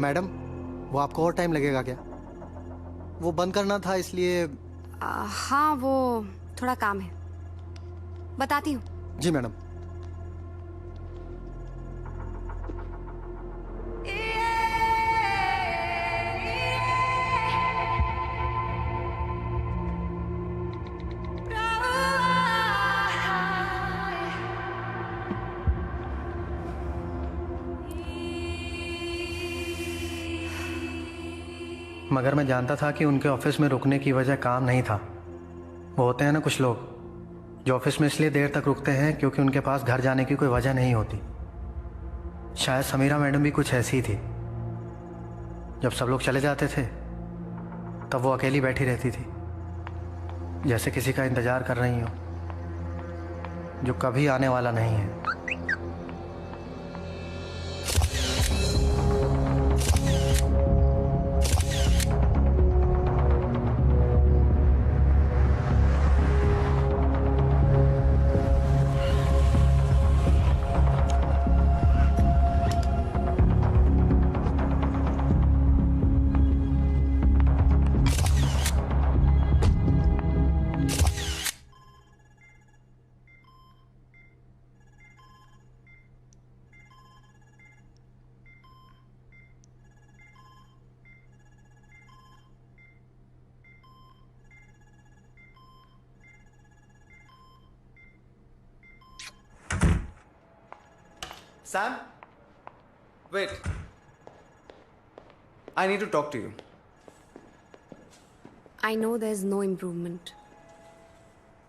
Madam, वो आपको और टाइम लगेगा क्या? वो बंद करना था इसलिए। हाँ, वो थोड़ा काम है, बताती हूँ। जी मैडम। मगर मैं जानता था कि उनके ऑफिस में रुकने की वजह काम नहीं था। वो होते हैं ना कुछ लोग जो ऑफिस में इसलिए देर तक रुकते हैं क्योंकि उनके पास घर जाने की कोई वजह नहीं होती। शायद समीरा मैडम भी कुछ ऐसी थी। जब सब लोग चले जाते थे तब वो अकेली बैठी रहती थी, जैसे किसी का इंतज़ार कर रही हो जो कभी आने वाला नहीं है। Sam? Wait. I need to talk to you. I know there's no improvement.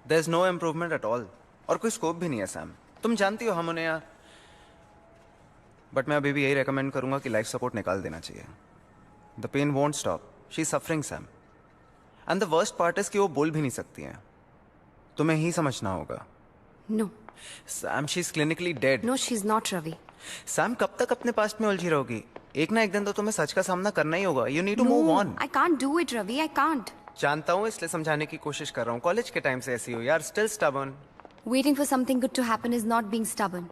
There's no improvement at all. और कोई स्कोप भी नहीं है सैम। तुम जानती हो हम उन्हें यहाँ। बट मैं अभी भी यही रेकमेंड करूंगा कि लाइफ सपोर्ट निकाल देना चाहिए। The pain won't stop. She is suffering Sam. And the worst part is कि वो बोल भी नहीं सकती हैं। तुम्हें ही समझना होगा। No. Sam, she is clinically dead. No, she's not, Ravi. Sam, कब तक अपने पास्ट में उलझी रहोगी? एक ना एक दिन तो तुम्हें सच का सामना करना ही होगा। You need to move on. I can't do it, Ravi. I can't. जानता हूँ, इसलिए समझाने की कोशिश कर रहा हूँ। कॉलेज के टाइम से ऐसी हो यार। Still stubborn. Waiting for something good to happen is not being stubborn.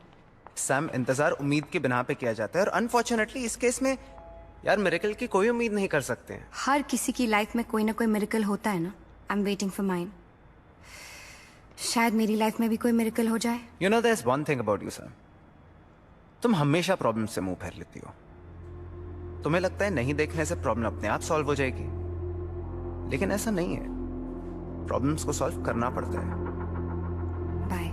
Sam, इंतजार उम्मीद की बिना पे किया जाता है और अनफॉर्चुनेटली इस केस में यार मिरेकल की कोई उम्मीद नहीं कर सकते हैं। हर किसी की लाइफ में कोई ना कोई मिरेकल होता है ना। I'm waiting for mine. शायद मेरी लाइफ में भी कोई मिरेकल हो जाए। You know there is one thing about you Sam, तुम हमेशा प्रॉब्लम से मुंह फेर लेती हो। तुम्हें लगता है नहीं देखने से प्रॉब्लम अपने आप सॉल्व हो जाएगी, लेकिन ऐसा नहीं है। प्रॉब्लम्स को सॉल्व करना पड़ता है। बाय।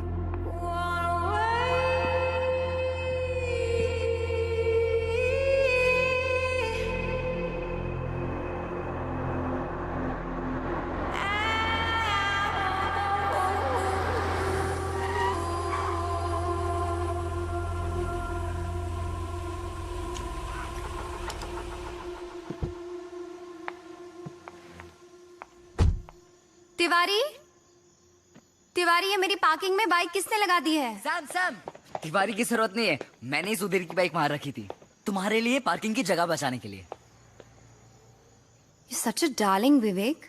तिवारी, तिवारी, ये मेरी पार्किंग में बाइक किसने लगा दी है? सैम, सैम, तिवारी की जरूरत नहीं है। मैंने ही सुधीर की बाइक वहां रखी थी तुम्हारे लिए, पार्किंग की जगह बचाने के लिए। You're such a darling, Vivek.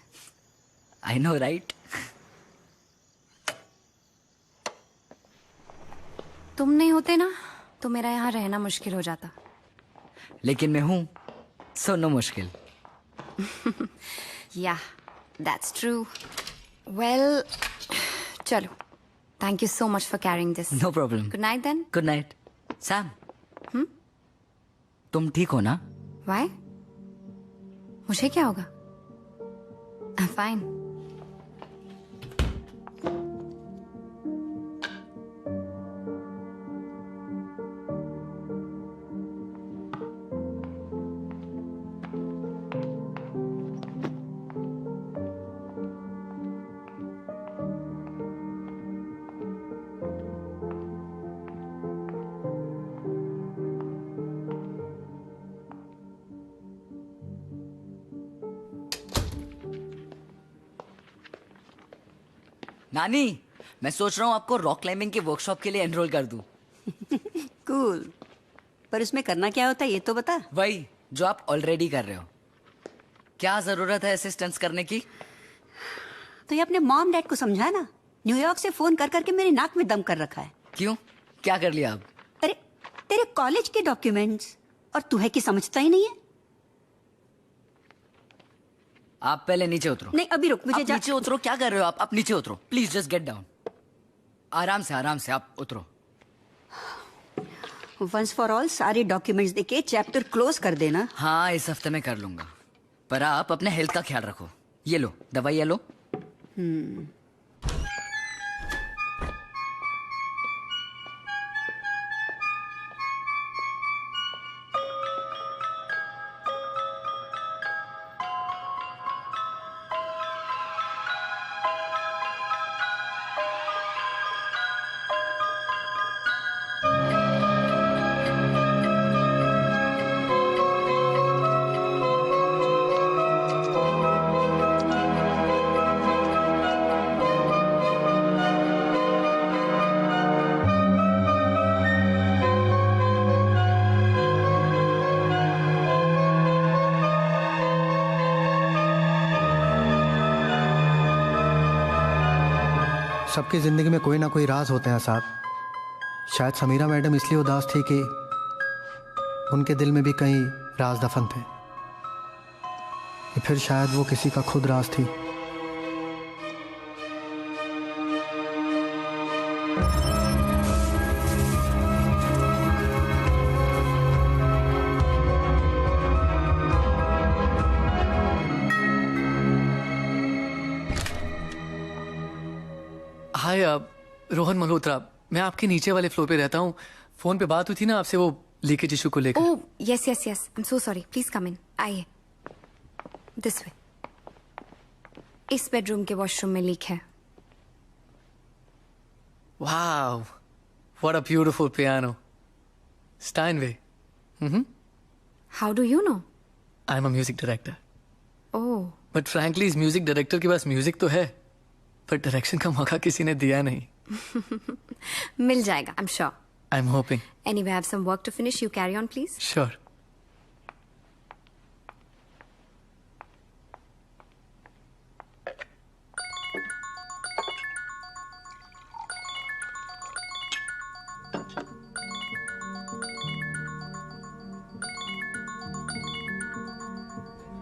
I know right. तुम नहीं होते ना तो मेरा यहाँ रहना मुश्किल हो जाता। लेकिन मैं हूं, सो नो मुश्किल। Yeah, that's true. Well, चलो। Thank you so much for carrying this. No problem. Good night then. Good night. Sam, तुम ठीक हो ना? Why? मुझे क्या होगा? I'm fine. नानी, मैं सोच रहा हूँ आपको रॉक क्लाइंबिंग के वर्कशॉप के लिए एनरोल कर दूं। कूल। पर उसमें करना क्या होता है ये तो बता। वही जो आप ऑलरेडी कर रहे हो। क्या जरूरत है असिस्टेंस करने की? तो ये अपने मॉम डैड को समझा ना। न्यूयॉर्क से फोन कर करके मेरी नाक में दम कर रखा है। क्यों, क्या कर लिया अब? अरे तेरे कॉलेज के डॉक्यूमेंट्स, और तू है कि समझता ही नहीं है। आप पहले नीचे उतरो। नहीं अभी रुक, मुझे आप नीचे उतरो, क्या कर रहे हो आप नीचे उतरो प्लीज, जस्ट गेट डाउन। आराम से आप उतरो। वंस फॉर ऑल सारे डॉक्यूमेंट्स देके चैप्टर क्लोज कर देना। हाँ इस हफ्ते में कर लूंगा, पर आप अपने हेल्थ का ख्याल रखो। ये लो दवाई, ये लो। सबकी ज़िंदगी में कोई ना कोई राज होते हैं साहब। शायद समीरा मैडम इसलिए उदास थी कि उनके दिल में भी कई राज दफन थे, या फिर शायद वो किसी का खुद राज थी। हाय रोहन मल्होत्रा, मैं आपके नीचे वाले फ्लोर पे रहता हूँ। फोन पे बात हुई थी ना आपसे वो लीकेज इशू को लेकर। Oh yes yes yes, I am so sorry, please come in, आइए दिस वे। इस बेडरूम के वॉशरूम में लीक है। Wow, what a beautiful piano. Steinway. How do you no? I am a music director. Oh but frankly इस music director के पास music तो है, पर डायरेक्शन का मौका किसी ने दिया नहीं। मिल जाएगा, आई am sure. I am hoping. Anyway, I have some work to finish. You carry on, please. Sure.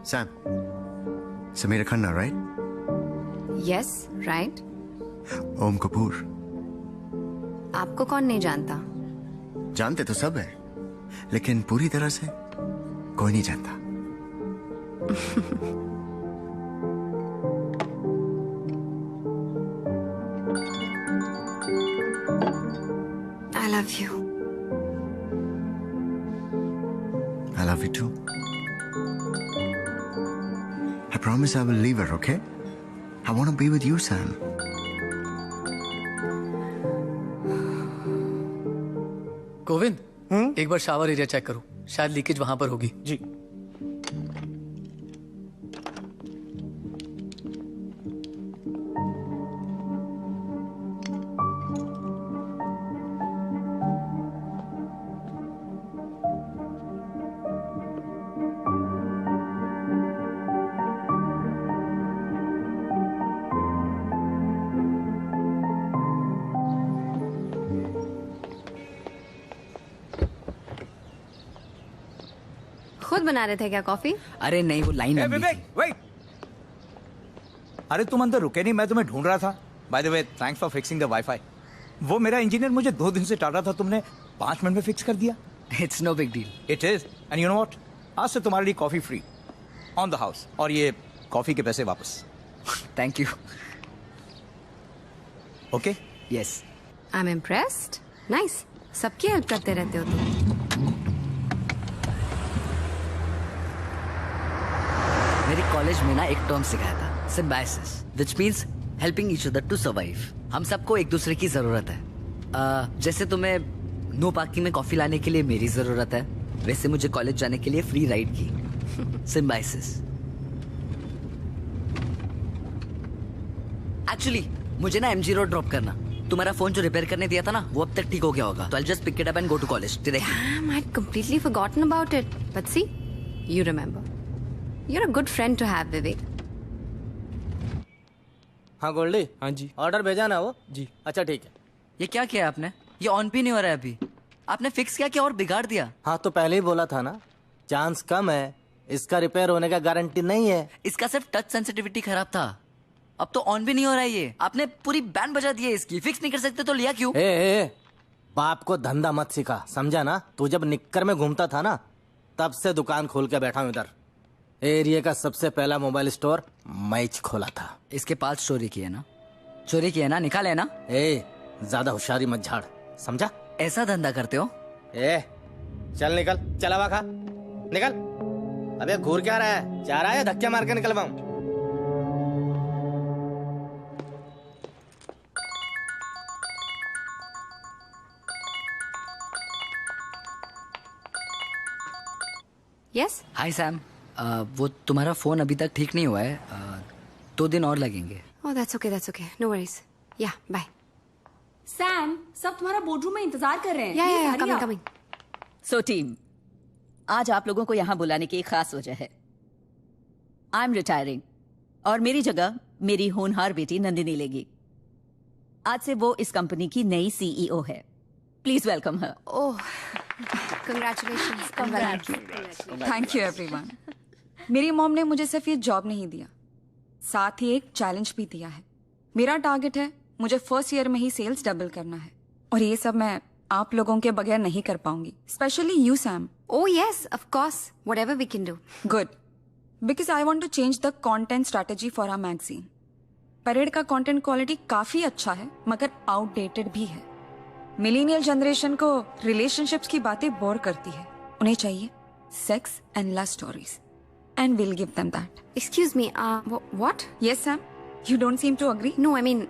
Sam, Samira Khanna, right? Yes, right. ओम कपूर। आपको कौन नहीं जानता? जानते तो सब है, लेकिन पूरी तरह से कोई नहीं जानता। I love you. I love you too. I promise I will leave her, okay? I want to be with you, Sam. Govind, एक बार शावर एरिया चेक करो, शायद लीकेज वहां पर होगी। जी। खुद बना रहे थे क्या कॉफी? अरे नहीं, वो लाइन लंबी विवेक, थी। वेट। अरे तुम अंदर रुके नहीं, मैं तुम्हें ढूंढ रहा था। By the way, thanks for fixing the wifi. वो मेरा इंजीनियर मुझे 2 दिन से टाल रहा था, तुमने 5 मिनट में फिक्स कर दिया। It's no big deal. It is, and you know what, आज से तुम्हारे लिए coffee free on the house, और ये कॉफी के पैसे वापस। Thank you. Okay? Yes. I am impressed. Nice, सबकी हेल्प करते रहते हो तुम। मेरे कॉलेज में ना एक टर्म सिखाया था, symbiosis, which means helping each other to survive. हम सबको एक दूसरे की जरूरत है। जैसे तुम्हें नो पार्किंग में कॉफी लाने के लिए मेरी जरूरत है, वैसे मुझे कॉलेज जाने के लिए फ्री राइड की। सिम्बायोसिस। एक्चुअली मुझे ना एमजी रोड ड्रॉप करना। तुम्हारा फोन जो रिपेयर करने दिया था ना, वो अब तक ठीक हो गया होगा, तो I just pick it up and go to college directly. Damn, I'd completely forgotten about it. But see, you remember. You're a good friend to have, Vivek. हाँ गोल्डी। हाँ जी, ऑर्डर भेजा ना वो? जी। अच्छा ठीक है। ये क्या किया आपने? ये ऑन भी नहीं हो रहा है अभी। आपने फिक्स किया कि और बिगाड़ दिया। हाँ तो पहले ही बोला था ना, चांस कम है, इसका रिपेयर होने का गारंटी नहीं है। इसका सिर्फ टच सेंसिटिविटी खराब था, अब तो ऑन भी नहीं हो रहा है ये। आपने पूरी बैंड बजा दी है इसकी, फिक्स नहीं कर सकते तो लिया क्यों? ए, बाप को धंधा मत सिखा, समझा ना? तू जब निक्कर में घूमता था ना, तब से दुकान खोल के बैठा हूँ इधर। एरिया का सबसे पहला मोबाइल स्टोर मैच खोला था। इसके पास चोरी किया ना? चोरी किया ना? निकाले ना? ए, ज्यादा होशियारी मत झाड़, समझा? ऐसा धंधा करते हो? ए, चल निकल, चला हुआ खा, निकल। अबे घूर क्या रहा है? जा रहा है धक्के मार के निकलवाऊं? यस हाय सैम, वो तुम्हारा फोन अभी तक ठीक नहीं हुआ है, 2 दिन और लगेंगे। Oh that's okay no worries. Yeah bye. Sam, सब तुम्हारा बोर्डरूम में इंतजार कर रहे हैं। या कमिंग। सो टीम, आज आप लोगों को यहाँ बुलाने की एक खास वजह है। आई एम रिटायरिंग और मेरी जगह मेरी होनहार बेटी नंदिनी लेगी। आज से वो इस कंपनी की नई सीईओ है। Please welcome her. Oh congratulations. Thank you everyone. मेरी मॉम ने मुझे सिर्फ ये जॉब नहीं दिया, साथ ही एक चैलेंज भी दिया है। मेरा टारगेट है मुझे फर्स्ट ईयर में ही सेल्स डबल करना है, और ये सब मैं आप लोगों के बगैर नहीं कर पाऊंगी, specially you Sam. Oh yes, of course. Whatever we can do. Good. Because I want to change the content strategy for our magazine. Parade का कंटेंट क्वालिटी काफी अच्छा है, मगर आउटडेटेड भी है। मिलेनियल जनरेशन को रिलेशनशिप्स की बातें बोर करती है। उन्हें चाहिए sex and love stories, and will give them that. Excuse me. What? Yes, Sam. You don't seem to agree. No, I mean,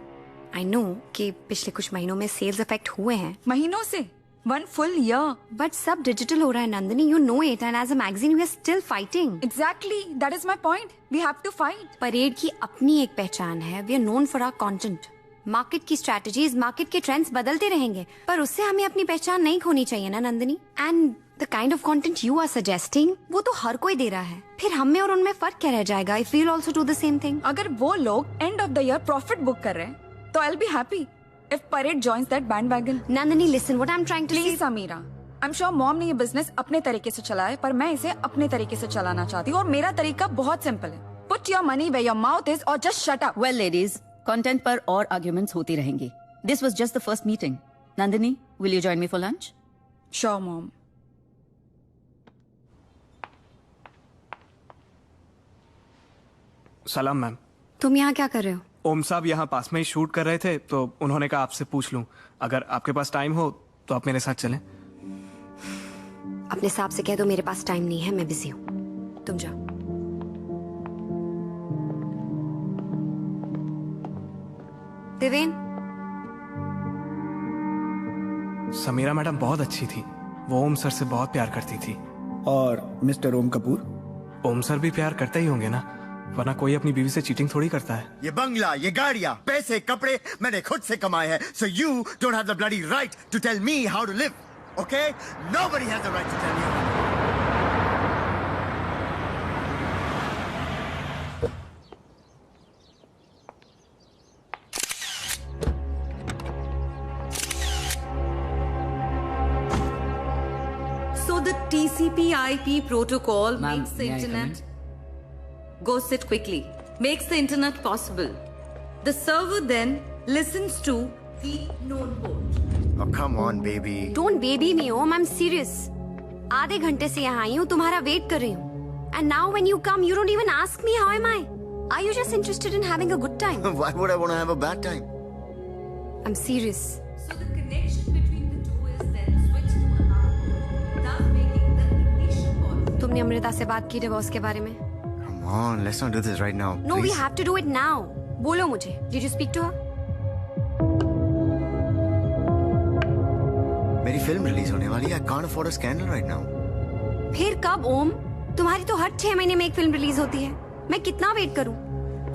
I know कि पिछले कुछ महीनों में सेल्स अफेक्ट हुए हैं। महीनों से 1 full year. But सब डिजिटल हो रहा है Nandini, you know it, and as a magazine we are still fighting. Exactly, that is my point. We have to fight. Parade की अपनी एक पहचान है। We are known for our content. Market की स्ट्रैटेजीज, मार्केट के ट्रेंड्स बदलते रहेंगे, पर उससे हमें अपनी पहचान नहीं खोनी चाहिए ना Nandini. And the kind of content you are suggesting, वो तो हर कोई दे रहा है, फिर हम में और उनमें फर्क क्या रह जाएगा? If we will also do the same thing. अगर वो लोग end of the year profit book कर रहे हैं, तो I will be happy if Parade joins that bandwagon. Nandini, listen, what I'm trying to Please, Samira. I'm sure mom ने ये business अपने तरीके से चलाया है, पर मैं इसे अपने तरीके से चलाना चाहती हूँ, और मेरा तरीका बहुत सिंपल है। Put your money where your mouth is, or just shut up. Well, ladies, content पर और आर्ग्यूमेंट्स होती रहेंगी। This was just the first meeting. Nandini, will you join me for lunch? Sure, mom. सलाम ma'am. तुम यहाँ क्या कर रहे हो? ओम साहब यहाँ पास में ही शूट कर रहे थे, तो उन्होंने कहा आपसे पूछ लूं, अगर आपके पास टाइम हो तो आप मेरे साथ चलें। अपने साहब से कह दो मेरे पास टाइम नहीं है, मैं बिजी हूँ, तुम जाओ। देवेन, समीरा मैडम बहुत अच्छी थी, वो ओम सर से बहुत प्यार करती थी। और मिस्टर ओम कपूर? ओम सर भी प्यार करते ही होंगे ना, वरना कोई अपनी बीवी से चीटिंग थोड़ी करता है। ये बंगला, ये गाड़ियां, पैसे, कपड़े मैंने खुद से कमाए हैं। So you don't have the bloody right to tell me how to live, okay? Nobody has the right to tell me. So the TCP/IP protocol Ma'am, makes the may I come internet. Go sit quickly. Makes the internet possible. The server then listens to the known port. Oh, come on, baby. Don't baby me Om, I am serious. आधे घंटे से यहाँ आई हूँ, तुम्हारा wait कर रही हूँ। And now when you come you don't even ask me how am I. Are you just interested in having a good time? Why would I want to have a bad time? I am serious. So the connection between the two is then switched to another port, thus making the ignition point. तुमने अमृता से बात की divorce के बारे में? Come on, let's not do this right now. No we please. Have to do it now. बोलो मुझे, did you speak to her? मेरी फिल्म रिलीज होने वाली है। I can't afford a scandal right now. फिर कब ओम? तुम्हारी तो हर 6 महीने में एक फिल्म रिलीज होती है। मैं कितना वेट करूं?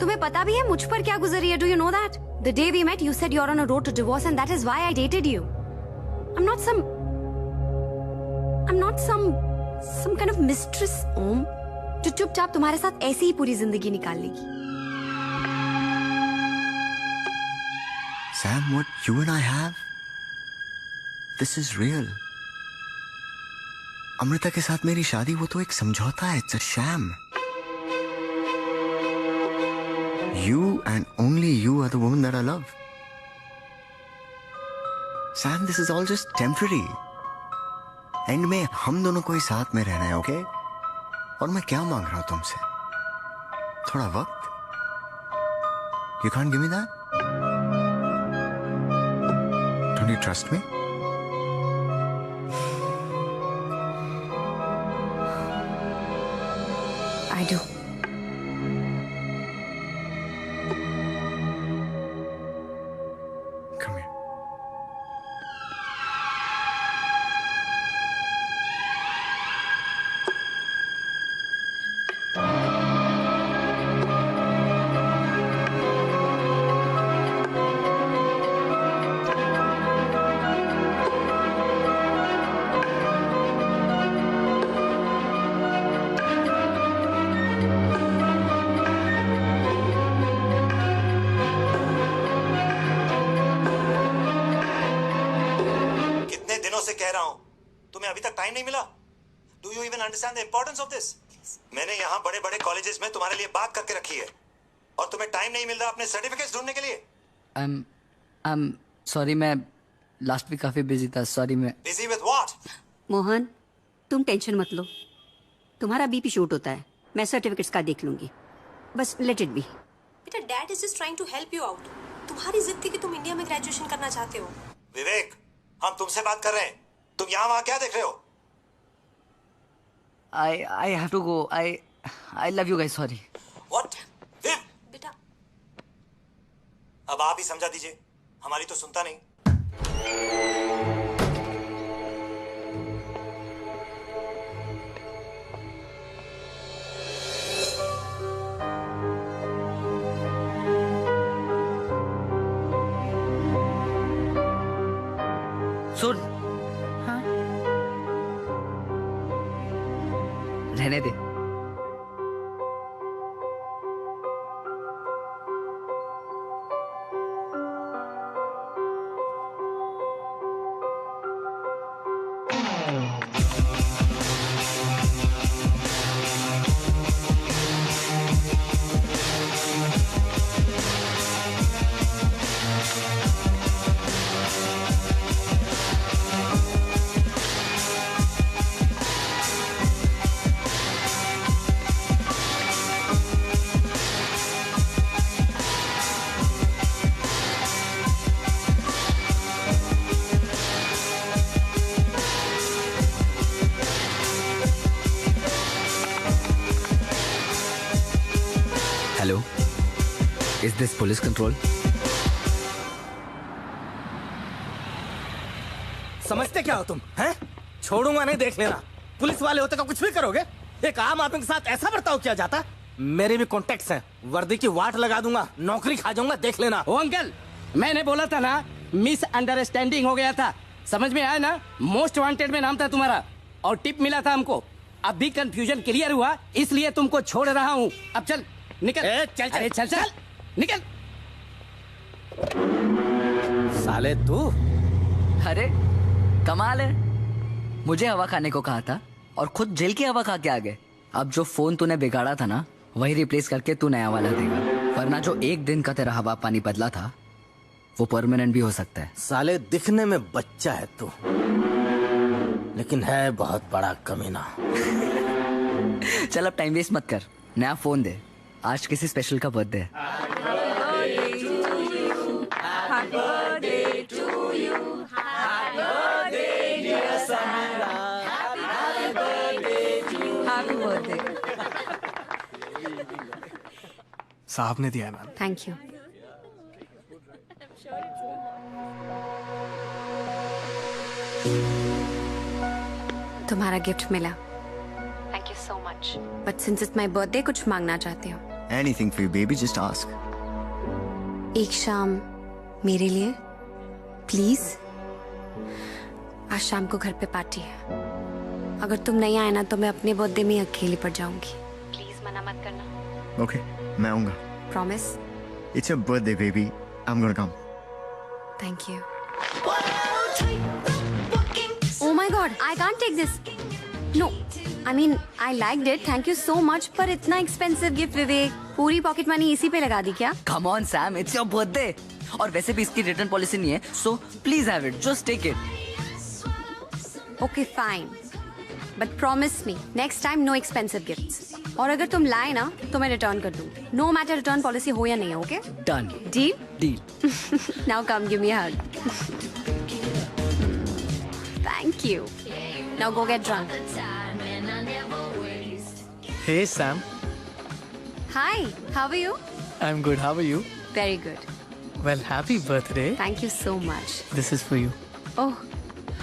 तुम्हें पता भी है मुझ पर क्या गुजरी है? Do you know that? The day we met you said you are on a road to divorce and that is why I dated you. I am not some kind of mistress ओम, जो चुपचाप तुम्हारे साथ ऐसे ही पूरी जिंदगी निकाल लेगी। Sam, what you and I have, this is real. Amrita के साथ मेरी शादी वो तो एक समझौता है, it's a sham. You and only you are the woman that I love. Sam, this is all just temporary. And में हम दोनों को ही साथ में रहना है, ओके? और मैं क्या मांग रहा हूं तुमसे? थोड़ा वक्त? You can't give me that? Don't you trust me? I do. Come here. अभी तक टाइम नहीं मिला? Do you even understand the importance of this? मैंने यहाँ बड़े बड़े कॉलेजेस में तुम्हारे लिए बात करके रखी है और तुम्हें टाइम नहीं मिल रहा अपने सर्टिफिकेट्स ढूंढने के लिए. I'm sorry, मैं लास्ट वीक काफी बिजी था. सॉरी. मैं बिजी विद व्हाट? मोहन, तुम टेंशन मत लो. तुम्हारा बीपी शूट होता है. मैं सर्टिफिकेट्स का देख लूंगी. बस लेट इट बी. बेटा, dad is just trying to help you out. तुम्हारी जिद थी कि तुम इंडिया में ग्रेजुएशन करना चाहते हो. विवेक, हम तुमसे बात कर रहे हैं. तुम यहाँ वहाँ क्या देख रहे हो? I have to go. I love you guys. Sorry. What? Viv? बेटा, अब आप ही समझा दीजिए. हमारी तो सुनता नहीं. सुन. हाँ? रहने दे. Hello? Is this police control? समझते क्या हो तुम? हैं? छोड़ूंगा नहीं, देख लेना. पुलिस वाले होते तो कुछ भी करोगे. एक आम आदमी के साथ ऐसा बर्ताव किया जाता? मेरे भी कॉन्टेक्ट्स हैं. वर्दी की वाट लगा दूंगा, नौकरी खा जाऊंगा, देख लेना. ओ अंकल, मैंने बोला था ना, मिस अंडरस्टैंडिंग हो गया था. समझ में आया ना? मोस्ट वांटेड में नाम था तुम्हारा और टिप मिला था हमको. अब भी कंफ्यूजन क्लियर हुआ, इसलिए तुमको छोड़ रहा हूँ. अब चल निकल. चल अरे चल चल निकल. साले तू. अरे कमाल है. मुझे हवा खाने को कहा था और खुद जेल की हवा खा के आ गए. अब जो फोन तूने बिगाड़ा था ना, वही रिप्लेस करके तू नया वाला देगा. वरना जो एक दिन का तेरा हवा पानी बदला था, वो परमानेंट भी हो सकता है. साले दिखने में बच्चा है तू, लेकिन है बहुत बड़ा कमीना. चल अब टाइम वेस्ट मत कर, नया फोन दे. आज किसी स्पेशल का बर्थडे है. साहब ने दिया है मैम. Thank you. तुम्हारा गिफ्ट मिला. Thank you so much. But since it's my birthday, कुछ मांगना चाहते हो? Anything for you, baby. Just ask. एक शाम मेरे लिए प्लीज. आज शाम को घर पे पार्टी है. अगर तुम नहीं आए ना तो मैं अपने बर्थडे में अकेली पड़ जाऊंगी. प्लीज मना मत करना. Okay, मैं आऊँगा. Promise? It's your birthday, baby. I'm gonna come. Thank you. Oh my God, I can't take this. I mean I liked it, thank you so much, पर इतना एक्सपेंसिव गिफ्ट विवेक, पूरी पॉकेट मनी इसी पे लगा दी क्या? Come on Sam, it's your birthday. और वैसे भी इसकी रिटर्न पॉलिसी नहीं है, so please have it, just take it. Okay fine, but promise me next time no expensive gifts. और अगर तुम लाए ना तो मैं रिटर्न कर दूँ, नो मैटर रिटर्न पॉलिसी हो या नहीं हो। Okay done, deal deal. Now come give me a hug. Thank you, now go get drunk. Hey Sam, Hi, how are you? I'm good. How are you? Very good. Well, happy birthday. Thank you so much. This is for you. Oh,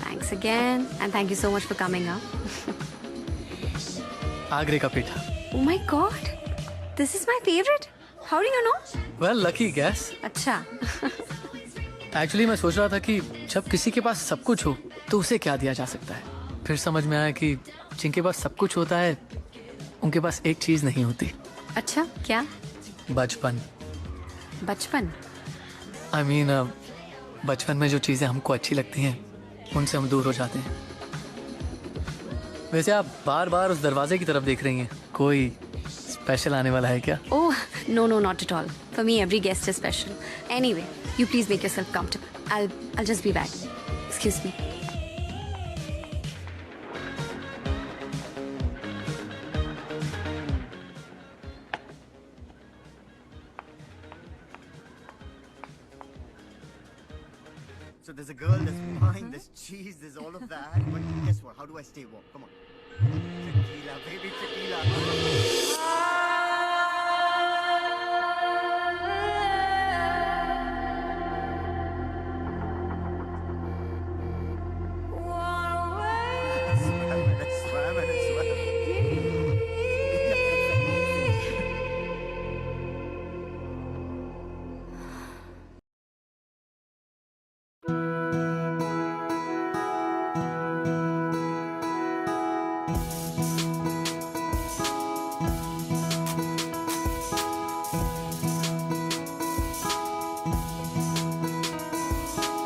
thanks again, and thank you so much for coming up. आगरे का पेठा. Oh my God, this is my favorite. How do you know? Well, lucky guess. अच्छा. Actually, मैं सोच रहा था कि जब किसी के पास सब कुछ हो तो उसे क्या दिया जा सकता है. फिर समझ में आया कि जिनके पास सब कुछ होता है उनके पास एक चीज नहीं होती. अच्छा, क्या? बचपन. बचपन? I mean, बचपन में जो चीजें हमको अच्छी लगती हैं उनसे हम दूर हो जाते हैं. वैसे आप बार बार उस दरवाजे की तरफ देख रही हैं, कोई स्पेशल आने वाला है क्या? Oh, no, not at all. For me, every guest is special. Anyway, you please make yourself comfortable. I'll just be back. Excuse me. So there's a girl, there's wine, there's cheese, there's all of that. But guess what? How do I stay warm? Come on. Tequila, baby, tequila. Swam and swam.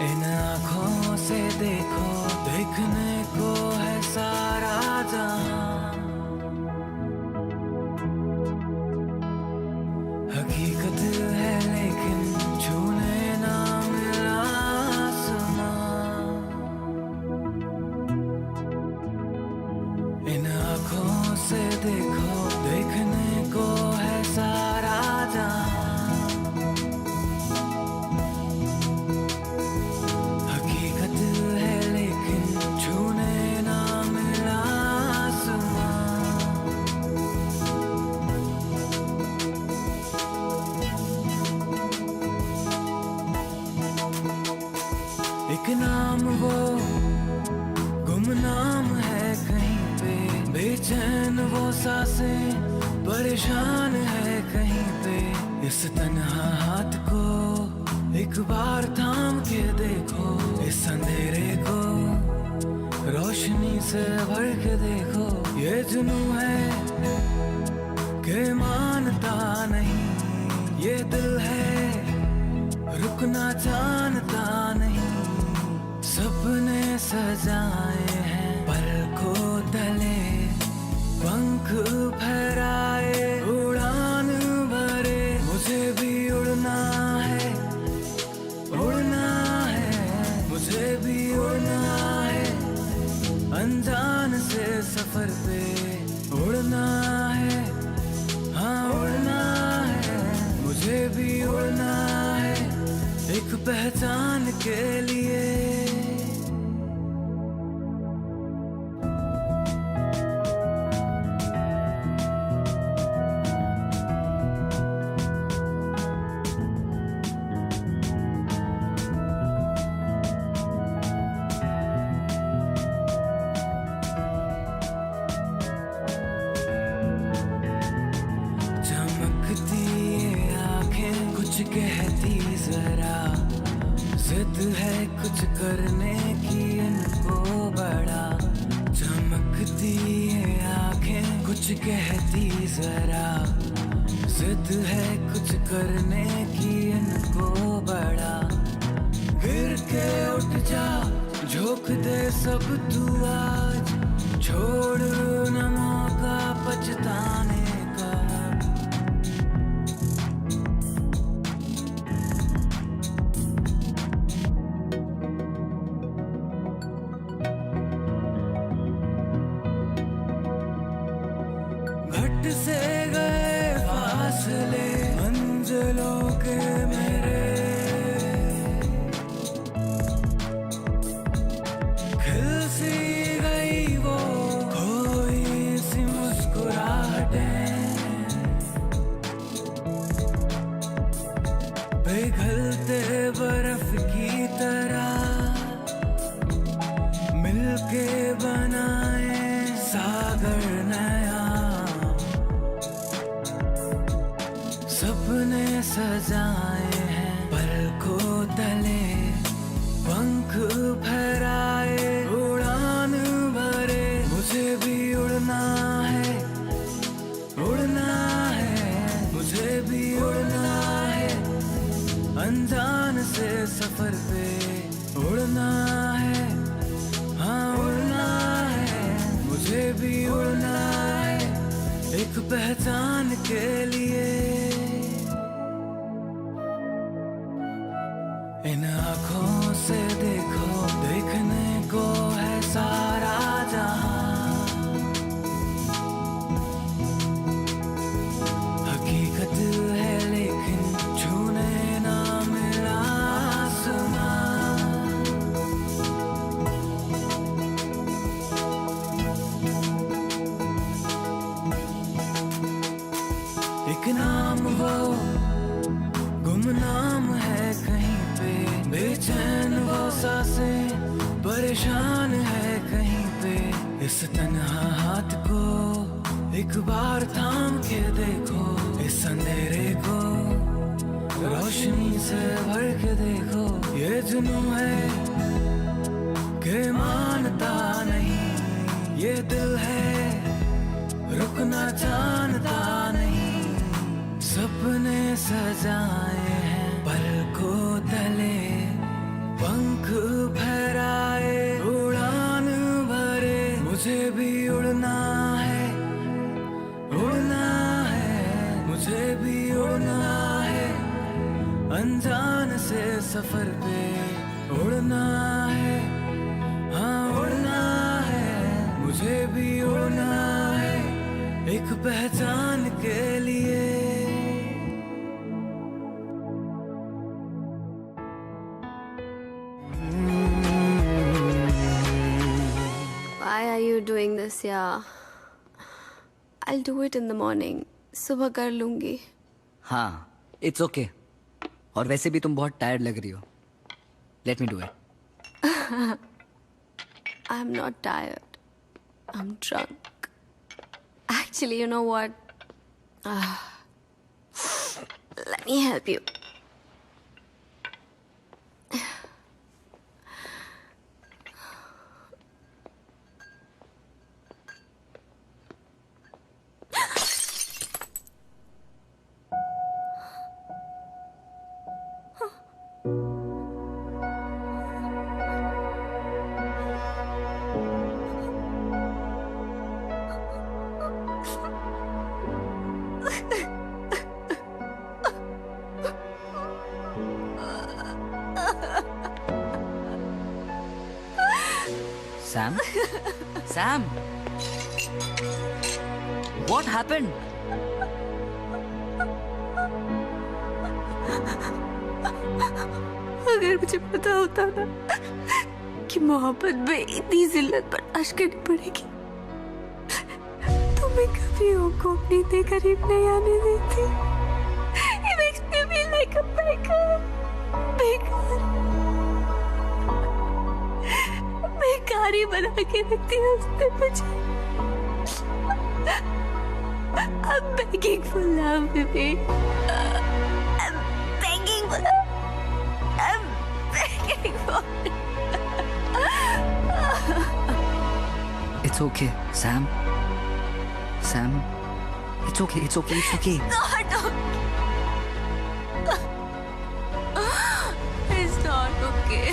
इन आँखों से देखो, देखने को है सारा जहां। हकीकत है लेकिन छूने ना मिला आसमां। इन आँखों से देखो, देखने को है सारा जहां। हकीकत है लेकिन छूने ना मिला आसमां। एक नाम वो गुमनाम है कहीं पे, बेचैन वो सांसें परेशान है कहीं पे। इस तन्हा हाथ को एक बार थाम के देखो, इस अंधेरे को रोशनी से भर के देखो। ये जुनू है कि मानता नहीं, ये दिल है रुकना जानता नहीं। सपने सजाए हैं पलकों तले, पंख फहराए उड़ान भरे। मुझे भी उड़ना है, उड़ना है, मुझे भी उड़ना है। अनजान से सफर पे उड़ना है, हाँ उड़ना है। मुझे भी उड़ना है एक पहचान के लिए। चमकती ये आंखें कुछ कहती जरा, जिद है कुछ करने की इनको बड़ा। चमकती ये आंखें कुछ कहती जरा, जिद है कुछ करने की इनको बड़ा। गिर के उठ जा, झोंक दे सब तू आज, छोड़ न घट से गए फासले मंजिलों के मेरे, खिल सी गई वो खोई सी मुस्कुराहटें, पिघलते बर्फ की तरह मिलके बनाए सागर नया, सपने सजाए हैं पलकों तले, पंख फहराए उड़ान भरे, मुझे भी उड़ना है, उड़ना है, मुझे भी उड़ना है, अनजान से सफर पे उड़ना है, हाँ उड़ना है, मुझे भी उड़ना है, एक पहचान के लिए। इन आँखों से देखो, देखने को है सारा जहां, हकीकत है लेकिन छूने ना मिला आसमां। एक नाम वो गुमनाम है कहीं पे, बेचैन वो सांसें परेशान है कहीं पे, इस तन्हा हाथ को एक बार थाम के देखो, इस अंधेरे को रोशनी से भर के देखो, ये जुनूं है कि मानता नहीं, ये दिल है रुकना जानता नहीं, सपने सजाए हैं पलकों तले, पंख फहराए उड़ान भरे, मुझे भी उड़ना है, उड़ना है, मुझे भी उड़ना है, अनजान से सफर पे उड़ना है, हाँ उड़ना है, मुझे भी उड़ना है, एक पहचान के लिए। Why are you doing this, yeah? I'll do it in the morning. सुबह कर लूंगी. हाँ, it's okay. और वैसे भी तुम बहुत टायर्ड लग रही हो. Let me do it. I'm not tired. I'm drunk. Actually, you know what? Let me help you. Sam? Sam? What happened? अगर मुझे पता होता ना कि मोहब्बत में इतनी जिल्लत बर्दाश्त करनी पड़ेगी तो मैं कभी को अपने इतने करीब नहीं आने देती। It makes me feel like a beggar. बेकारी बना के रखती है उसने मुझे। I'm begging for love, baby. I'm begging for love. I'm begging for it. It's okay, Sam. Sam, it's okay, it's okay, it's okay. Not okay. It's not okay.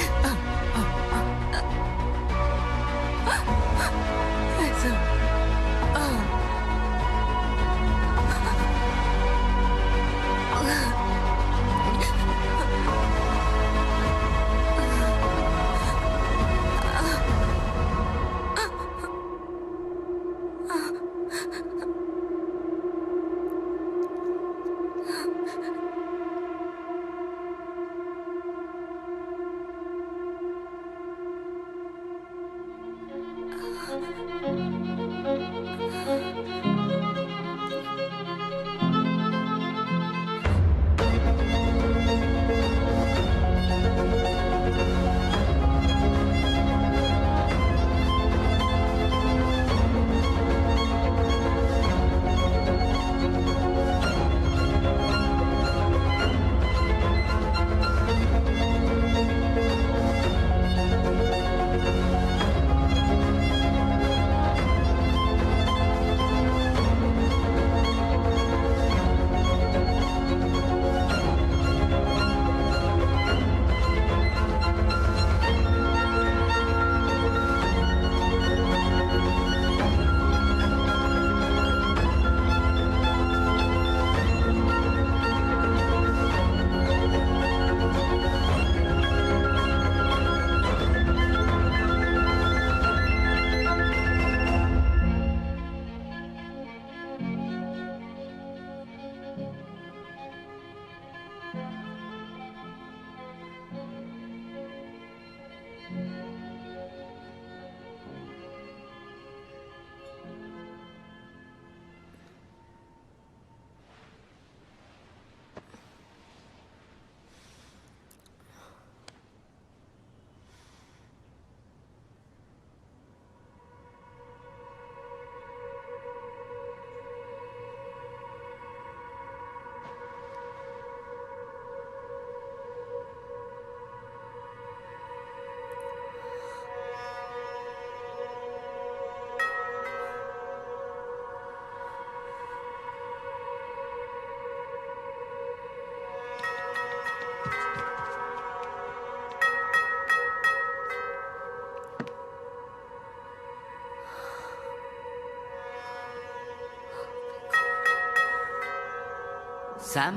Sam,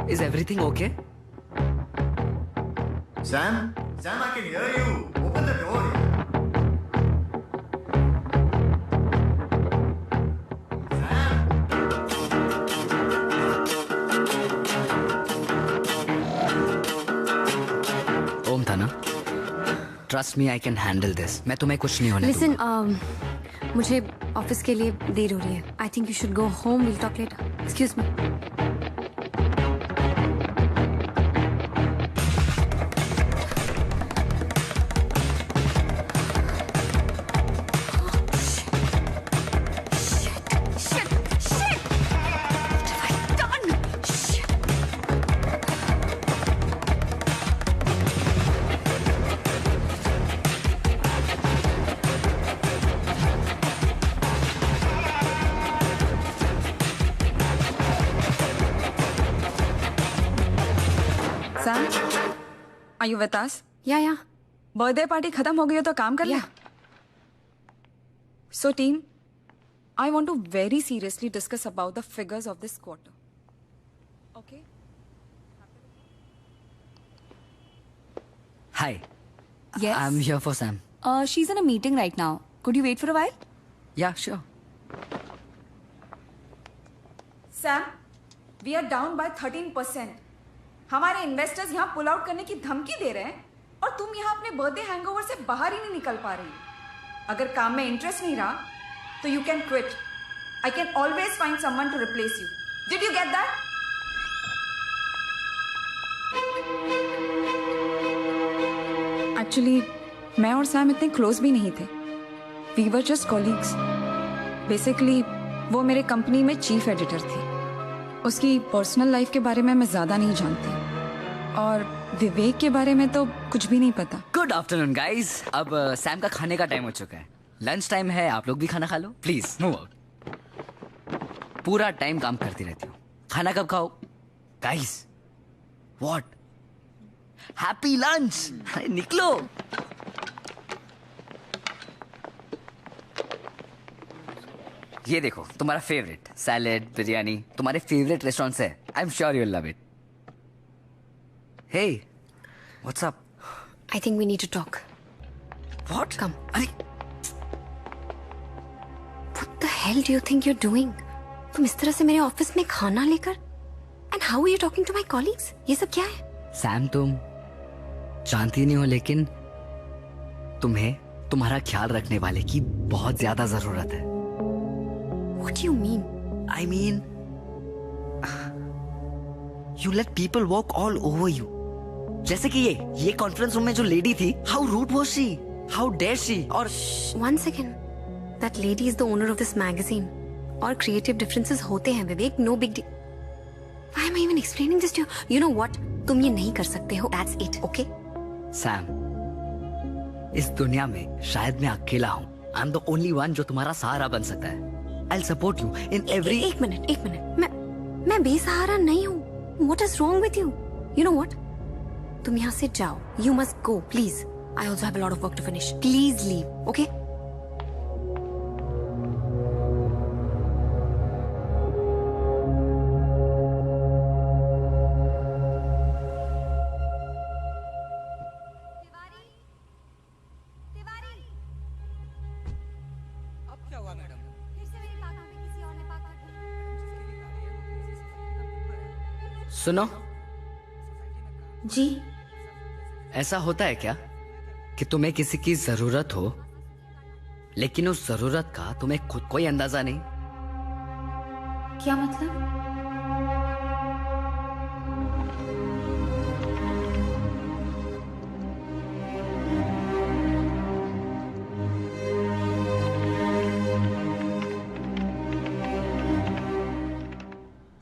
is everything okay? Sam, I can hear you. Open the door. ओम था ना? Trust me, I can handle this. मैं तुम्हें कुछ नहीं होने Listen, मुझे office के लिए देर हो रही है. I think you should go home. We'll talk later. Excuse me. Sam, are you with us? Yeah. Birthday party खत्म हो गई हो तो काम कर ले. So team, I want to very seriously discuss about the figures of this quarter. Okay? Hi. Yes? I'm here for Sam. She's in a meeting right now. Could you wait for a while? Yeah, sure. Sam, we are down by 13%. हमारे investors यहाँ pull out करने की धमकी दे रहे हैं और तुम यहाँ अपने बर्थडे हैंगओवर से बाहर ही नहीं निकल पा रही. अगर काम में इंटरेस्ट नहीं रहा तो you can quit. I can always find someone to replace you. Did you get that? Actually मैं और सैम इतने क्लोज भी नहीं थे. We were just colleagues. Basically वो मेरे कंपनी में चीफ एडिटर थी. उसकी पर्सनल लाइफ के बारे में मैं ज्यादा नहीं जानती और विवेक के बारे में तो कुछ भी नहीं पता. Good afternoon guys. अब सैम का खाने का टाइम हो चुका है. लंच टाइम है. आप लोग भी खाना खा लो प्लीज. Move out. पूरा टाइम काम करती रहती हूँ. खाना कब खाओ गाइस? व्हाट? Happy lunch. निकलो. ये देखो तुम्हारा फेवरेट सैलेड बिरयानी तुम्हारे फेवरेट रेस्टोरेंट से. I am sure you love it. Hey what's up? I think we need to talk. What? Come. अरे What the hell do you think you're doing? तुम इस तरह से मेरे ऑफिस में खाना लेकर? And how are you talking to my colleagues? ये सब क्या है? सैम तुम जानती नहीं हो लेकिन तुम्हें तुम्हारा ख्याल रखने वाले की बहुत ज्यादा जरूरत है. What do you mean? I mean, you let people walk all over you. जैसे कि ये कॉन्फ्रेंस रूम में जो लेडी थी, how rude was she? How dare she? और One second. That lady is the owner of this magazine. और creative differences होते हैं विवेक. No big deal. Why am I even explaining this to you? You know what? तुम ये नहीं कर सकते हो. That's it. Okay? सैम, इस दुनिया में शायद मैं अकेला हूँ. I'm the only one जो तुम्हारा सहारा बन सकता है. I'll support you in every. एक मिनट. मैं बेसहारा नहीं हूँ. What is wrong with you? You know what? तुम यहाँ से जाओ. You must go, please. I also have a lot of work to finish. Please leave, okay? सुनो. जी. ऐसा होता है क्या कि तुम्हें किसी की जरूरत हो लेकिन उस जरूरत का तुम्हें खुद कोई अंदाजा नहीं? क्या मतलब?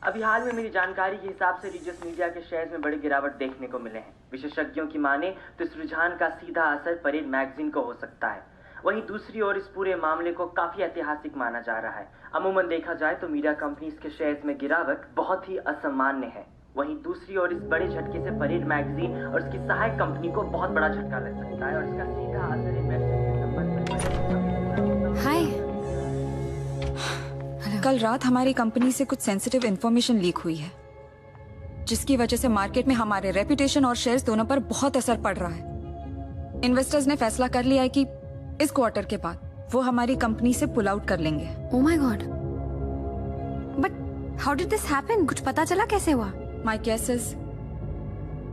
अभी हाल में मेरी जानकारी के हिसाब से रिलीजियस मीडिया के शेयर्स में बड़ी गिरावट देखने को मिले हैं. विशेषज्ञों की माने तो इस रुझान का सीधा असर परेड मैगजीन को हो सकता है. वहीं दूसरी ओर इस पूरे मामले को काफी ऐतिहासिक माना जा रहा है. अमूमन देखा जाए तो मीडिया कंपनीज के शेयर्स में गिरावट बहुत ही असामान्य है. वहीं दूसरी ओर इस बड़े झटके से परेड मैगजीन और उसकी सहायक कंपनी को बहुत बड़ा झटका लग सकता है और इसका सीधा असर इन्वेस्टर के संबंध में। हाय। कल रात हमारी कंपनी से कुछ सेंसिटिव इंफॉर्मेशन लीक हुई है, जिसकी वजह से मार्केट में हमारे रेपुटेशन और शेयर्स दोनों पर बहुत असर पड़ रहा है। इन्वेस्टर्स ने फैसला कर लिया है कि इस क्वार्टर के बाद वो हमारी कंपनी से पुल आउट कर लेंगे। Oh my God. But how did this happen? कुछ पता चला कैसे हुआ? My guess is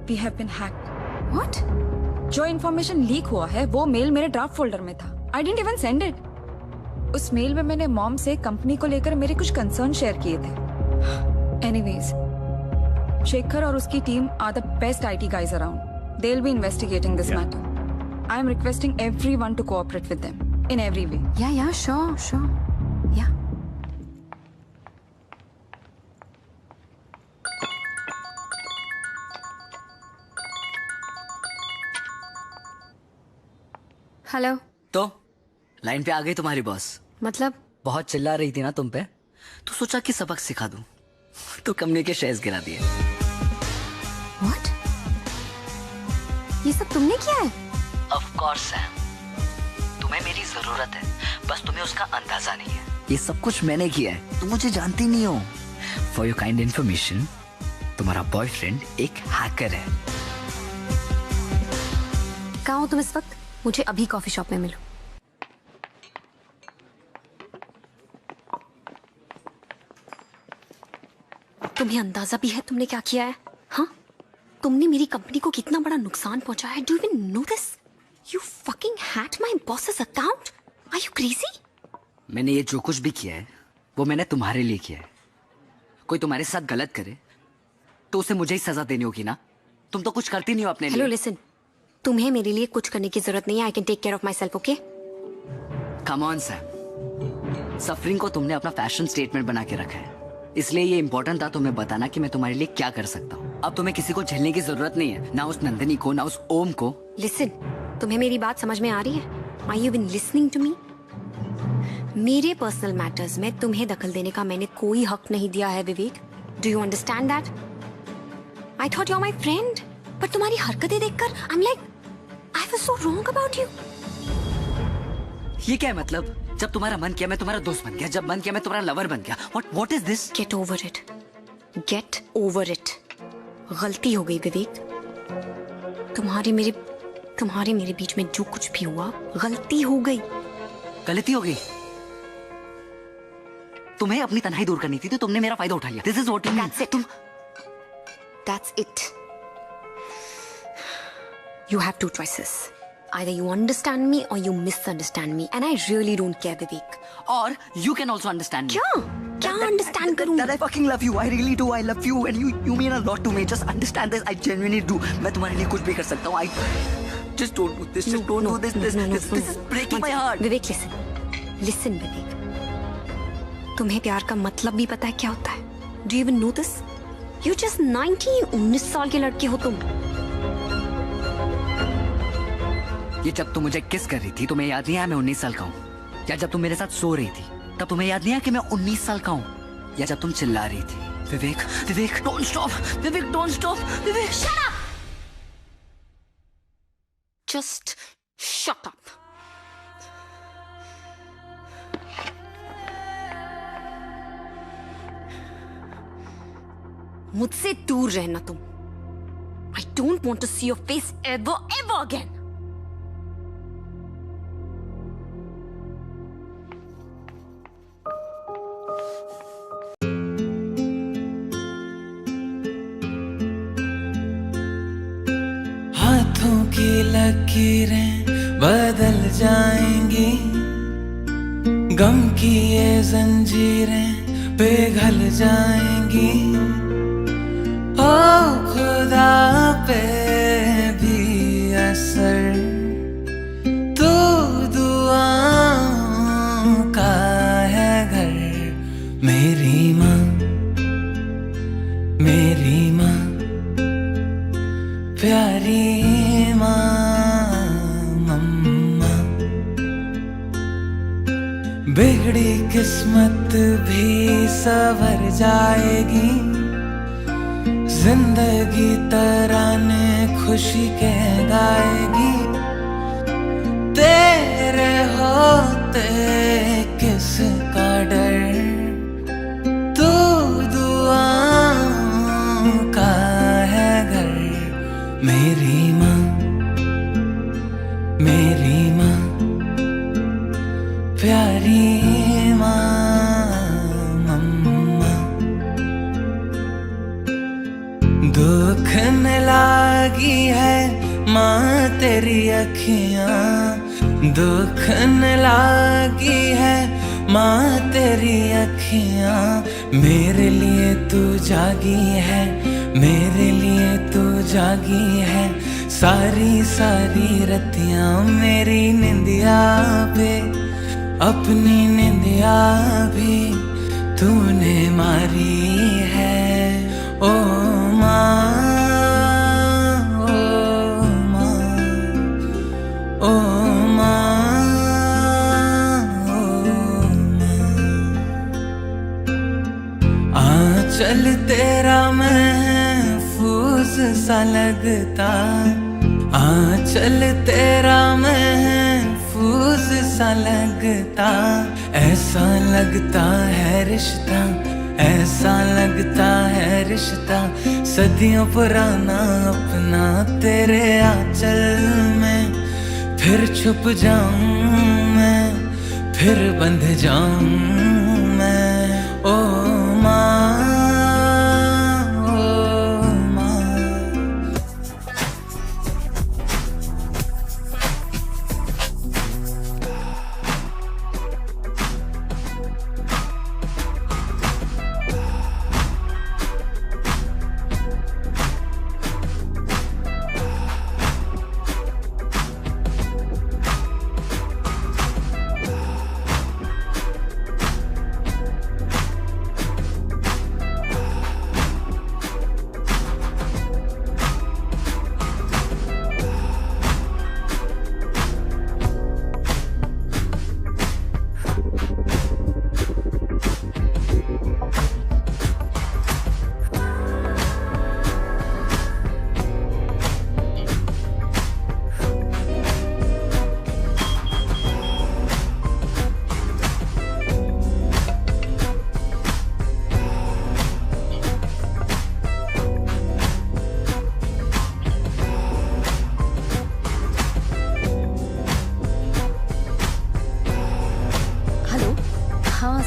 we have been hacked. What? जो इन्फॉर्मेशन लीक हुआ है वो मेल मेरे ड्राफ्ट फोल्डर में था। I didn't even send it. उस मेल में मैंने मॉम से कंपनी को लेकर मेरे कुछ कंसर्न शेयर किए थे। एनीवेज, शेखर और उसकी team are the best IT guys around. They'll be investigating this matter. I am requesting everyone to cooperate with them in every way. Yeah, sure. Yeah. Hello. तो line पे आ गई तुम्हारी boss. मतलब? बहुत चिल्ला रही थी ना तुम पे, तो सोचा कि सबक सिखा दूं, तो कंपनी के शेयर्स गिरा दिए। What? ये सब तुमने किया है? Of course सैम, तुम्हें मेरी जरूरत है, बस तुम्हें उसका अंदाजा नहीं है। ये सब कुछ मैंने किया है, तुम मुझे जानती नहीं हो। For your kind information, तुम्हारा बॉयफ्रेंड एक हैकर है। कहाँ हो तुम इस वक्त? मुझे अभी कॉफी शॉप में मिलो। तुम्हें अंदाजा भी है तुमने क्या किया है? हाँ, तुमने मेरी कंपनी को कितना बड़ा नुकसान पहुंचाया है। Do you even know this? You fucking hacked my boss's account. Are you crazy? मैंने ये जो कुछ भी किया है वो मैंने तुम्हारे लिए किया है। कोई तुम्हारे साथ गलत करे तो उसे मुझे ही सजा देनी होगी ना। तुम तो कुछ करती नहीं हो अपने लिए। हेलो लिसन, तुम्हें मेरे लिए कुछ करने की जरूरत नहीं है। I can take care of myself, okay? Come on Sam, suffering को तुमने अपना फैशन स्टेटमेंट बना के रखा है, इसलिए ये इंपॉर्टेंट था तुम्हें बताना कि मैं तुम्हारे लिए क्या कर सकता हूँ। अब तुम्हें किसी को झेलने की जरूरत नहीं है, ना उस नंदिनी को, ना उस ओम को। लिसन, तुम्हें मेरी बात समझ में आ रही है? Are you been listening to me? मेरे पर्सनल मैटर्स में तुम्हें दखल देने का मैंने कोई हक नहीं दिया है Vivek. Do you understand that? I thought you are my friend, पर तुम्हारी हरकतें देखकर I am like I was so wrong about you. ये क्या है मतलब? जब तुम्हारा मन किया मैं तुम्हारा दोस्त बन गया, जब मन किया मैं तुम्हारा लवर बन गया। What is this? Get over it. Get over it. गलती हो गई विवेक। तुम्हारे मेरे बीच में जो कुछ भी हुआ गलती हो गई। गलती हो गई? तुम्हें अपनी तन्हाई दूर करनी थी तो तुमने मेरा फायदा उठा लिया। This is what you mean. That's it. That's it. You have two choices. Either you understand me or you misunderstand me, and I really don't care, Vivek. Or you can also understand me. क्या understand करूँ? That I fucking love you. I really do. I love you, and you mean a lot to me. Just understand this. I genuinely do. मैं तुम्हारे लिए कुछ भी कर सकता हूँ. I just don't do this. Just don't do this. This is breaking my heart. Vivek, listen, Vivek. तुम्हें प्यार का मतलब भी पता है क्या होता है? Do you even know this? You just 19 साल के लड़के हो तुम। ये जब तुम मुझे किस कर रही थी तुम्हें याद नहीं आया मैं 19 साल का हूँ? या जब तुम मेरे साथ सो रही थी तब तुम्हें याद नहीं आया कि मैं 19 साल का हूँ? या जब तुम चिल्ला रही थी Vivek don't stop, Vivek don't stop, Vivek shut up, just shut up. मुझसे दूर रहना तुम। I don't want to see your face ever again. हाथों की लकीरें बदल जाएंगी, गम की ये जंजीरें पिघल जाएंगी। ओ खुदा पे भी असर तो दुआओं का है घर। मेरी माँ प्यारी माँ मम्मा, बिगड़ी किस्मत भी संवर जाएगी। जिंदगी तराने खुशी के गाएगी, तेरे होते किसका डर, तू दुआओं का है घर। मेरी माँ, मेरी माँ, प्यारी माँ, मम्मा। दुख न लागी है माँ तेरी अखियाँ, दुख न लागी है माँ तेरी अखियाँ। मेरे लिए तू जागी है, मेरे लिए तू जागी है। सारी सारी रतियाँ मेरी निंदिया पे, अपनी निंदिया भी तूने मारी है। ओ माँ, ओ माँ, ओ माँ, ओ माँ। आंचल तेरा महफूज सा लगता, आंचल तेरा महफूज सा लगता। ऐसा लगता है रिश्ता, ऐसा लगता है रिश्ता सदियों पुराना अपना। तेरे आंचल में फिर छुप जाऊं मैं, फिर बंध जाऊं मैं। ओ माँ,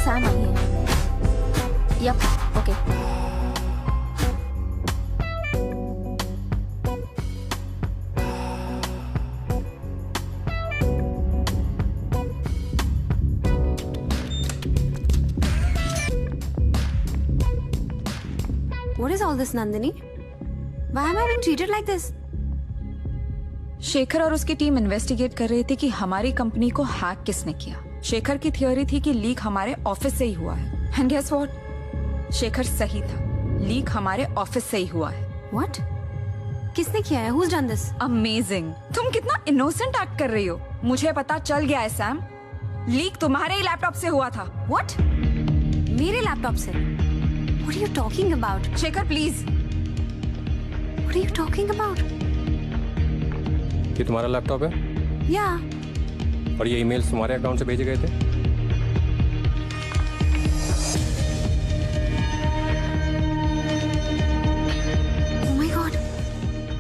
सैम आई है। Yup, okay. What is all this, Nandini? Why am I being treated like this? Shekhar और उसकी टीम इन्वेस्टिगेट कर रही थी कि हमारी कंपनी को हैक किसने किया। शेखर की थियोरी थी कि लीक हमारे ऑफिस से ही हुआ है। And guess what? शेखर सही था, लीक हमारे ऑफिस से ही हुआ है। What? किसने किया है? Who's done this? अमेजिंग। तुम कितना इनोसेंट एक्ट कर रही हो। मुझे पता चल गया है सैम, लीक तुम्हारे ही लैपटॉप से हुआ था। What? मेरे लैपटॉप से? What are you talking about? Shekhar please. What are you talking about? ये तुम्हारा लैपटॉप है? Yeah. और ये ईमेल्स तुम्हारे अकाउंट से भेजे गए थे? Oh my God.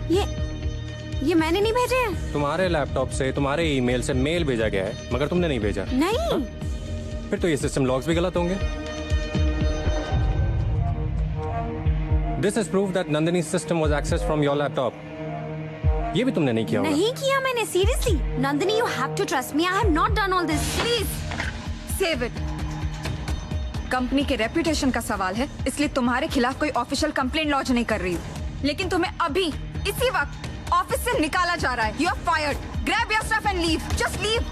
ये मैंने नहीं भेजे हैं। तुम्हारे लैपटॉप से तुम्हारे ईमेल से मेल भेजा गया है, मगर तुमने नहीं भेजा। नहीं। हा? फिर तो ये सिस्टम लॉग्स भी गलत होंगे। This is proof that Nandini's system was accessed from your laptop. ये भी तुमने नहीं किया होगा। नहीं किया मैंने, seriously. Nandini, you have to trust me. I have not done all this. Please save it. Company के रेपुटेशन का सवाल है, इसलिए तुम्हारे खिलाफ कोई ऑफिशियल कंप्लेंट लॉन्च नहीं कर रही हूँ। लेकिन तुम्हें अभी इसी वक्त ऑफिस से निकाला जा रहा है। You are fired. Grab your stuff and leave. Just leave.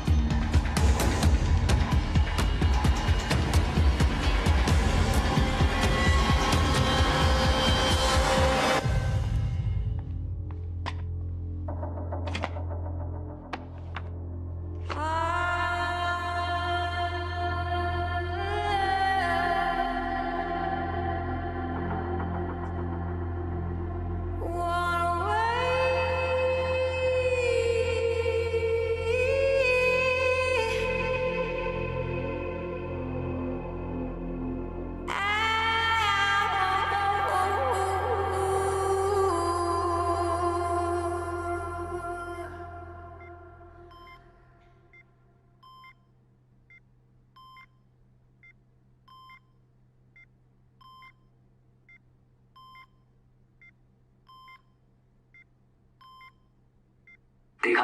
देखा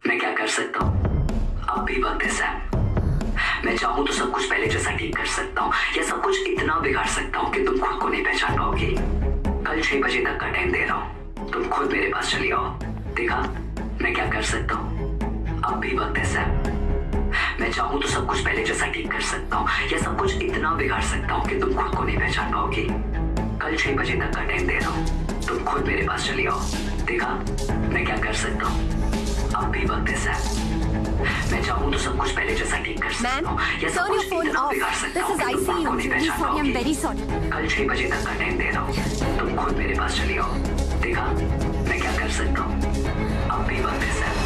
मैं क्या कर सकता हूँ। अब भी वक्त है सैम। मैं चाहूँ तो सब कुछ पहले जैसा ठीक कर सकता हूँ, या सब कुछ इतना बिगाड़ सकता हूँ कि तुम खुद को नहीं पहचान पाओगे। कल 6 बजे तक का टाइम दे रहा हूँ, तुम खुद मेरे पास चली आओ। देखा मैं क्या कर सकता हूँ। अब भी वक्त है सैम। मैं चाहूँ तो सब कुछ पहले जैसा ठीक कर सकता हूँ, या सब कुछ इतना बिगाड़ सकता हूँ कि तुम खुद को नहीं पहचान पाओगे। कल 6 बजे तक का टाइम दे रहा हूँ, तुम खुद मेरे पास चली आओ। देखा मैं क्या कर सकता हूँ। अब भी वक्त है सैम। मैं चाहूँ तो सब कुछ पहले जैसा ठीक कर सकता हूँ, या सब कुछ इतना बिगाड़ सकता हूँ कि तुम खुद को नहीं पहचान पाओगे। कल 6 बजे तक का टाइम दे रहा हूँ, तुम खुद मेरे पास चली आओ। देखा मैं क्या कर सकता हूँ। अब भी वक्त है सैम।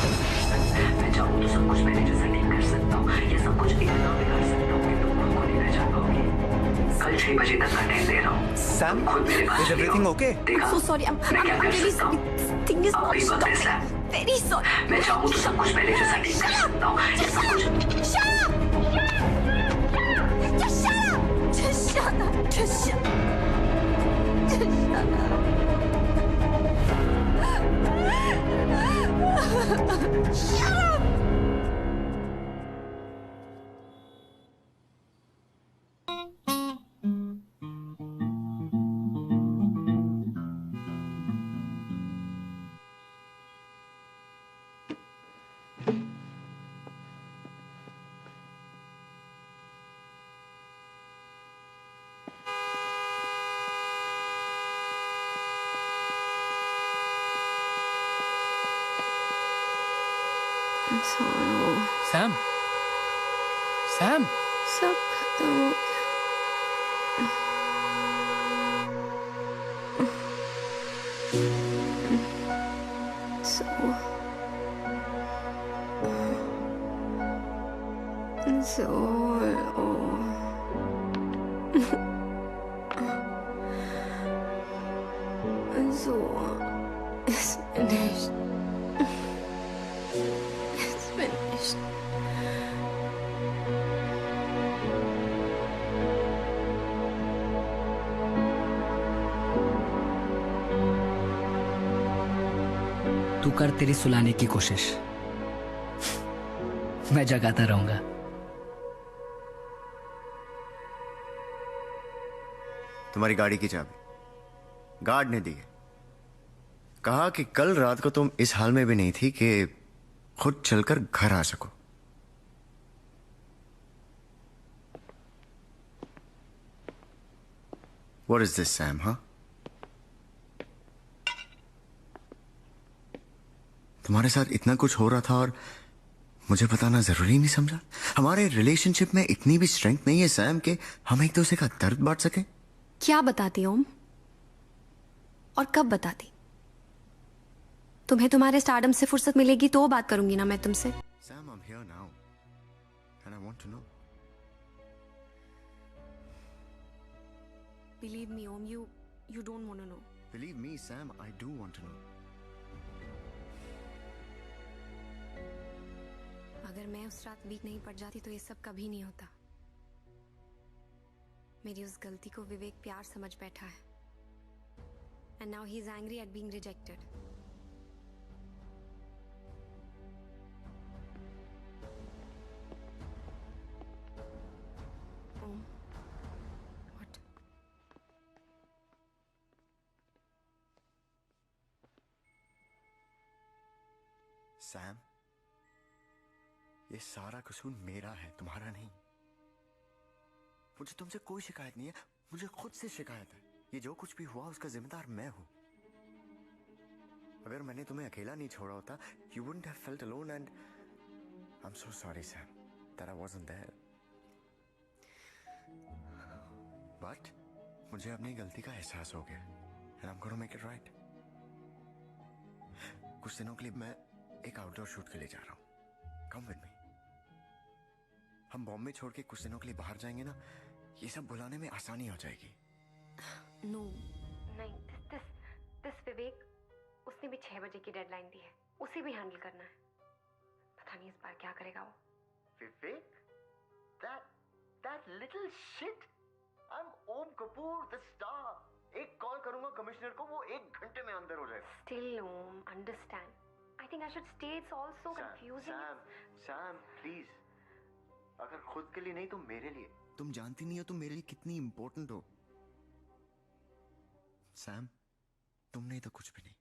मैं चाहूँ तो सब कुछ पहले जैसा ठीक कर सकता हूँ, या सब कुछ इतना बिगाड़ सकता हूँ कि तुम खुद को नहीं पहचान पाओगे। कल 6 बजे तक का टाइम दे रहा हूँ, सैम खुद मेरे पास चली आओ। देखा मैं क्या कर सकता हूँ। अब भी वक्त है सैम। मैं चाहूँ तो सब कुछ पहले जैसा ठीक कर सकता हूँ, या सब कुछ सैम सैम सब खत्म हो गया। So it's finished. It's finished. तू कर तेरी सुलाने की कोशिश, मैं जगाता रहूंगा। तुम्हारी गाड़ी की चाबी गार्ड ने दी है। कहा कि कल रात को तुम इस हाल में भी नहीं थी कि खुद चलकर घर आ सको। What is this, Sam? हाँ, तुम्हारे साथ इतना कुछ हो रहा था और मुझे बताना जरूरी नहीं समझा? हमारे रिलेशनशिप में इतनी भी स्ट्रेंथ नहीं है सैम कि हम एक दूसरे का दर्द बांट सके। क्या बताती ओम, और कब बताती? तुम्हें तुम्हारे स्टारडम से फुर्सत मिलेगी तो बात करूंगी ना मैं तुमसे। Sam, I'm here now and I want to know. Believe me, Om, you don't want to know. Believe me, Sam, I do want to know. अगर मैं उस रात वीक नहीं पड़ जाती तो ये सब कभी नहीं होता। मेरी उस गलती को विवेक प्यार समझ बैठा है। And now he's angry at being rejected. Om, what? Sam, ये सारा कसूर मेरा है, तुम्हारा नहीं। मुझे तुमसे कोई शिकायत नहीं है, मुझे खुद से शिकायत है। ये जो कुछ भी हुआ उसका जिम्मेदार मैं हूं। अगर मैंने तुम्हें अकेला नहीं छोड़ा होता, you wouldn't have felt alone and I'm so sorry, Sam, that I wasn't there. But मुझे अपनी गलती का एहसास हो गया and I'm gonna make it right. कुछ दिनों के लिए मैं एक आउटडोर शूट के लिए जा रहा हूँ। Come with me. हम बॉम्बे छोड़ के कुछ दिनों के लिए बाहर जाएंगे ना, ये सब भुलाने में आसानी हो जाएगी। नो नहीं, दिस विवेक, उसने भी 6 बजे की डेडलाइन दी है, उसे भी हैंडल करना है। पता नहीं इस बार क्या करेगा वो। विवेक, that little shit. I'm Om Kapoor, the star. एक कॉल करूंगा कमिश्नर को, वो 1 घंटे में अंदर हो जाएगा। Still, Om, understand. I think I should stay? It's all so confusing. Sam please, अगर खुद के लिए नहीं तो मेरे लिए। तुम जानती नहीं हो तुम मेरे लिए कितनी इंपॉर्टेंट हो। सैम, तुम नहीं तो कुछ भी नहीं।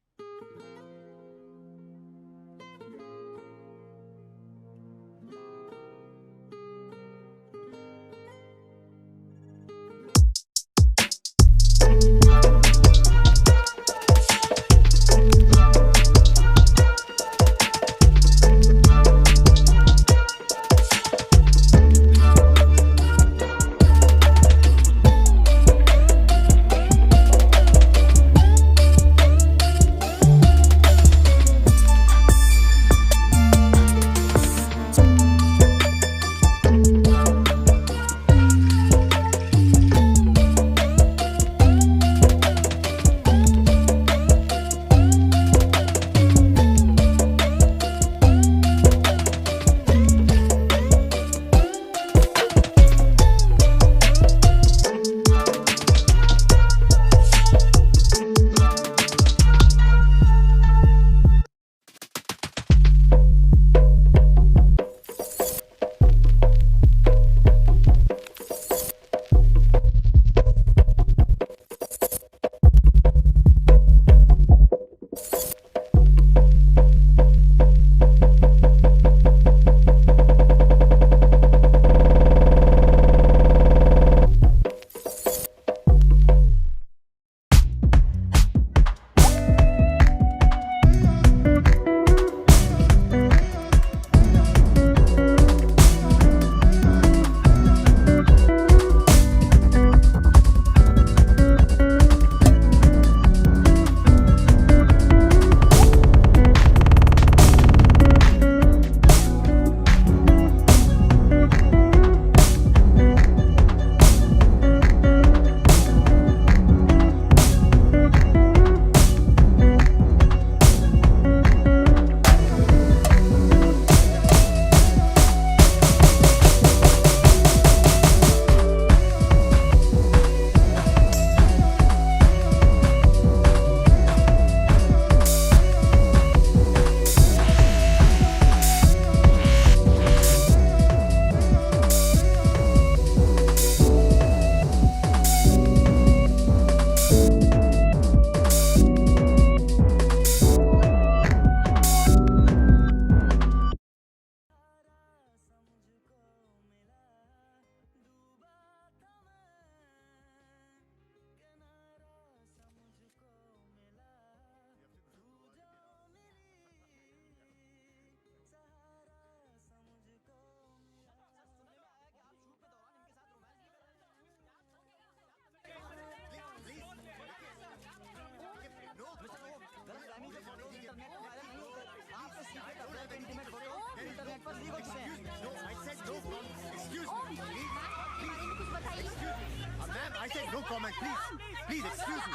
No comment, please. Please, excuse me.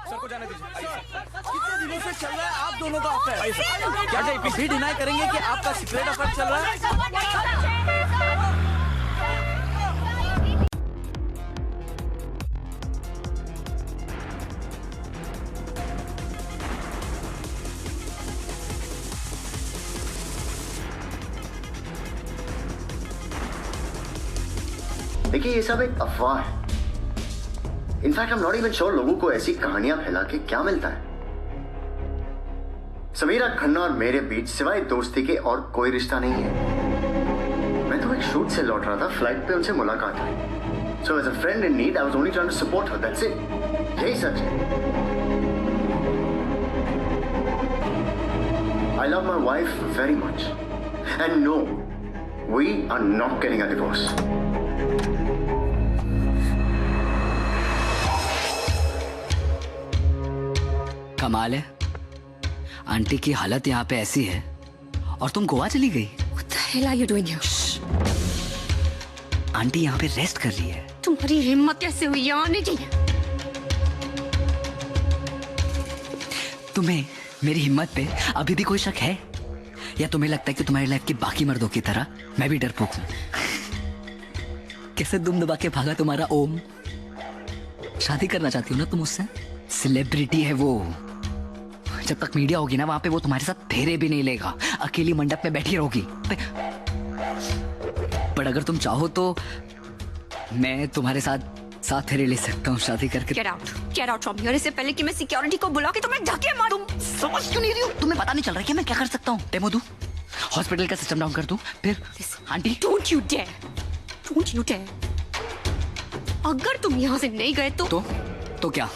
Sir को जाने दीजिए। कितने दिनों से चल रहा है आप दोनों का अफेयर? क्या अभी डिनाई करेंगे कि आपका सीक्रेट अफेयर चल रहा है? देखिए ये सब एक अफवाह है। In fact I am not even sure लोगों को ऐसी कहानियां फैला के क्या मिलता है। समीरा खन्ना और मेरे बीच सिवाय दोस्ती के और कोई रिश्ता नहीं है। मैं तो एक शूट से लौट रहा था, फ्लाइट पे उनसे मुलाकात हुई। So as a friend in need I was only trying to support her, that's it. यही सच है। I love my wife very much and no, we are not getting a divorce. कमाल है, आंटी की हालत यहाँ पे ऐसी है और तुम गोवा चली गई। What the hell are you doing here? Aunty यहाँ पे रेस्ट कर रही है। तुम्हारी हिम्मत कैसे हुई यहाँ आने की? तुम्हें मेरी हिम्मत पे अभी भी कोई शक है, या तुम्हें लगता है कि तुम्हारी लाइफ के बाकी मर्दों की तरह मैं भी डरपोक हूँ? कैसे दुम दबा के भागा तुम्हारा ओम। शादी करना चाहती हो ना तुम उससे? सेलिब्रिटी है वो, जब तक मीडिया होगी ना वहां पे वो तुम्हारे साथ फेरे भी नहीं लेगा, अकेली मंडप में बैठी रहोगी। पर अगर तुम चाहो तो मैं तुम्हारे साथ फेरे ले सकता हूँ शादी करके। Get out from here। इससे पहले कि मैं सिक्योरिटी को बुला के तुम्हें धक्के मारूं। तुम समझ क्यों नहीं रही हो? तुम्हें पता नहीं चल रहा है कि मैं क्या कर सकता हूँ? डेमो दूं, हॉस्पिटल का सिस्टम डाउन कर दूं, फिर आंटी। Don't you dare। अगर तुम यहाँ से नहीं गए तो क्या?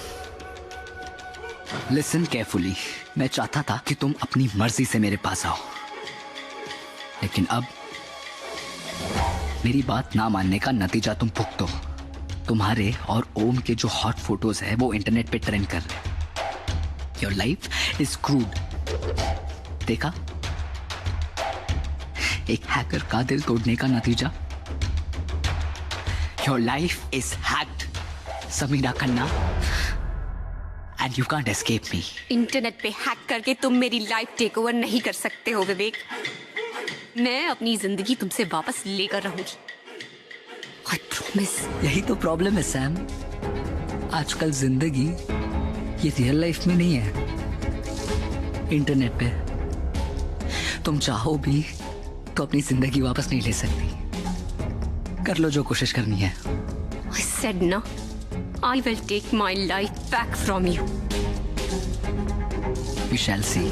लिसन केयरफुली, मैं चाहता था कि तुम अपनी मर्जी से मेरे पास आओ, लेकिन अब मेरी बात ना मानने का नतीजा तुम भुगतो। तुम्हारे और ओम के जो हॉट फोटोज है वो इंटरनेट पे ट्रेंड कर रहे। Your life is crude. देखा, एक हैकर का दिल तोड़ने का नतीजा। Your life is hacked Samira Khanna, and you can't escape me. Internet पे हैक करके तुम मेरी लाइफ टेक ओवर नहीं कर सकते हो विवेक। मैं अपनी जिंदगी तुमसे वापस लेकर रहूंगी। I promise। यही तो प्रॉब्लम है सैम, आजकल जिंदगी ये रियल लाइफ में नहीं है, इंटरनेट पे। तुम चाहो भी तो अपनी जिंदगी वापस नहीं ले सकती। कर लो जो कोशिश करनी है। I said no, I will take my life back from you। We shall see।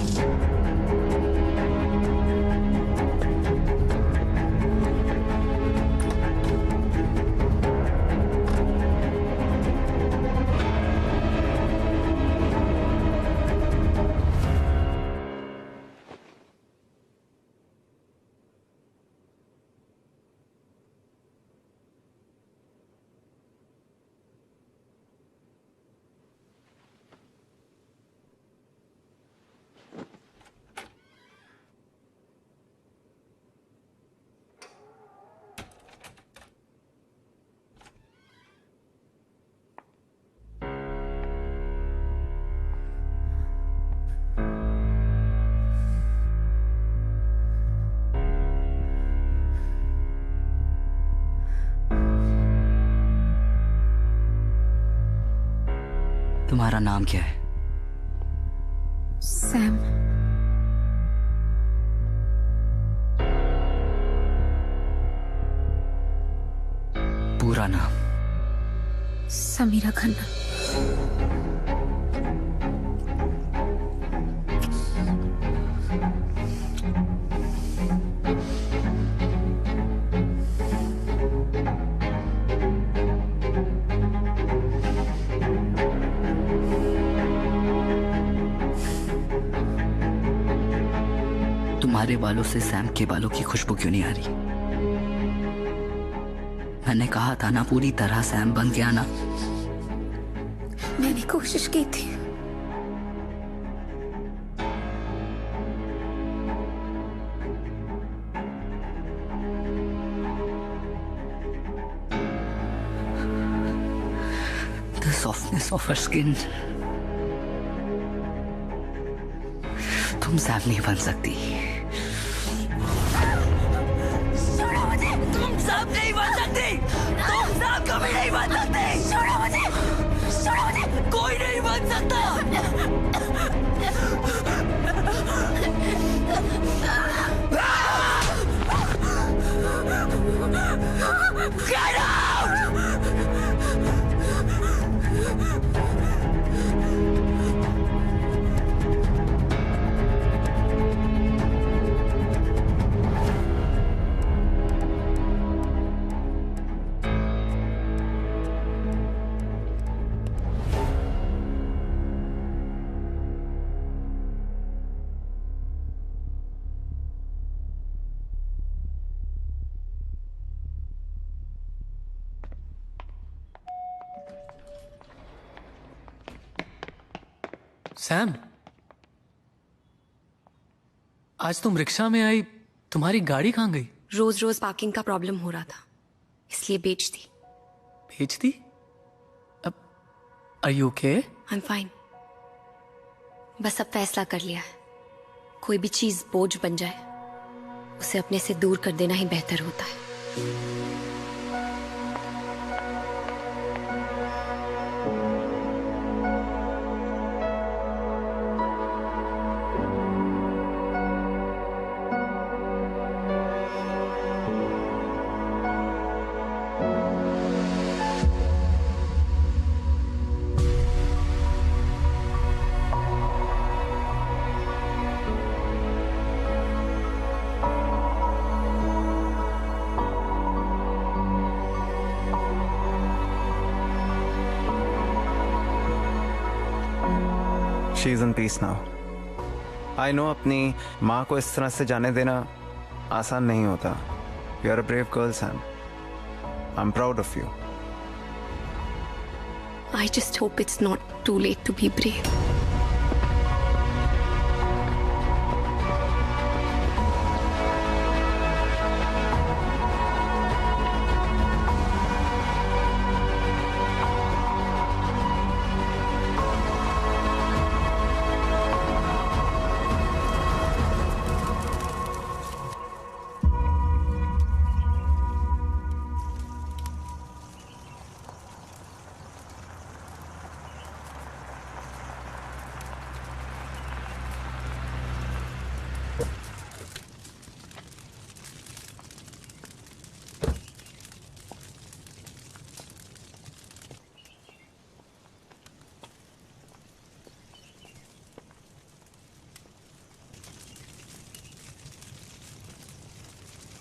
तुम्हारा नाम क्या है? सैम। पूरा नाम? समीरा खन्ना। तुम्हारे बालों से सैम के बालों की खुशबू क्यों नहीं आ रही? मैंने कहा था ना पूरी तरह सैम बन गया ना। मैंने कोशिश की थी। The softness of her skin। तुम सैम नहीं बन सकती। तुम सैम नहीं बन सकती। तुम सैम कभी नहीं बन सकती। छोड़ो मुझे। कोई नहीं बन सकता। Get out! सैम, आज तुम रिक्शा में आई, तुम्हारी गाड़ी कहाँ गई? रोज रोज पार्किंग का प्रॉब्लम हो रहा था, इसलिए बेच दी। बेच दी? अब are you okay? I am fine. बस अब फैसला कर लिया है, कोई भी चीज बोझ बन जाए उसे अपने से दूर कर देना ही बेहतर होता है। She is in peace now. I know अपनी माँ को इस तरह से जाने देना आसान नहीं होता। You are a brave girl Sam. I am proud of you. I just hope it's not too late to be brave.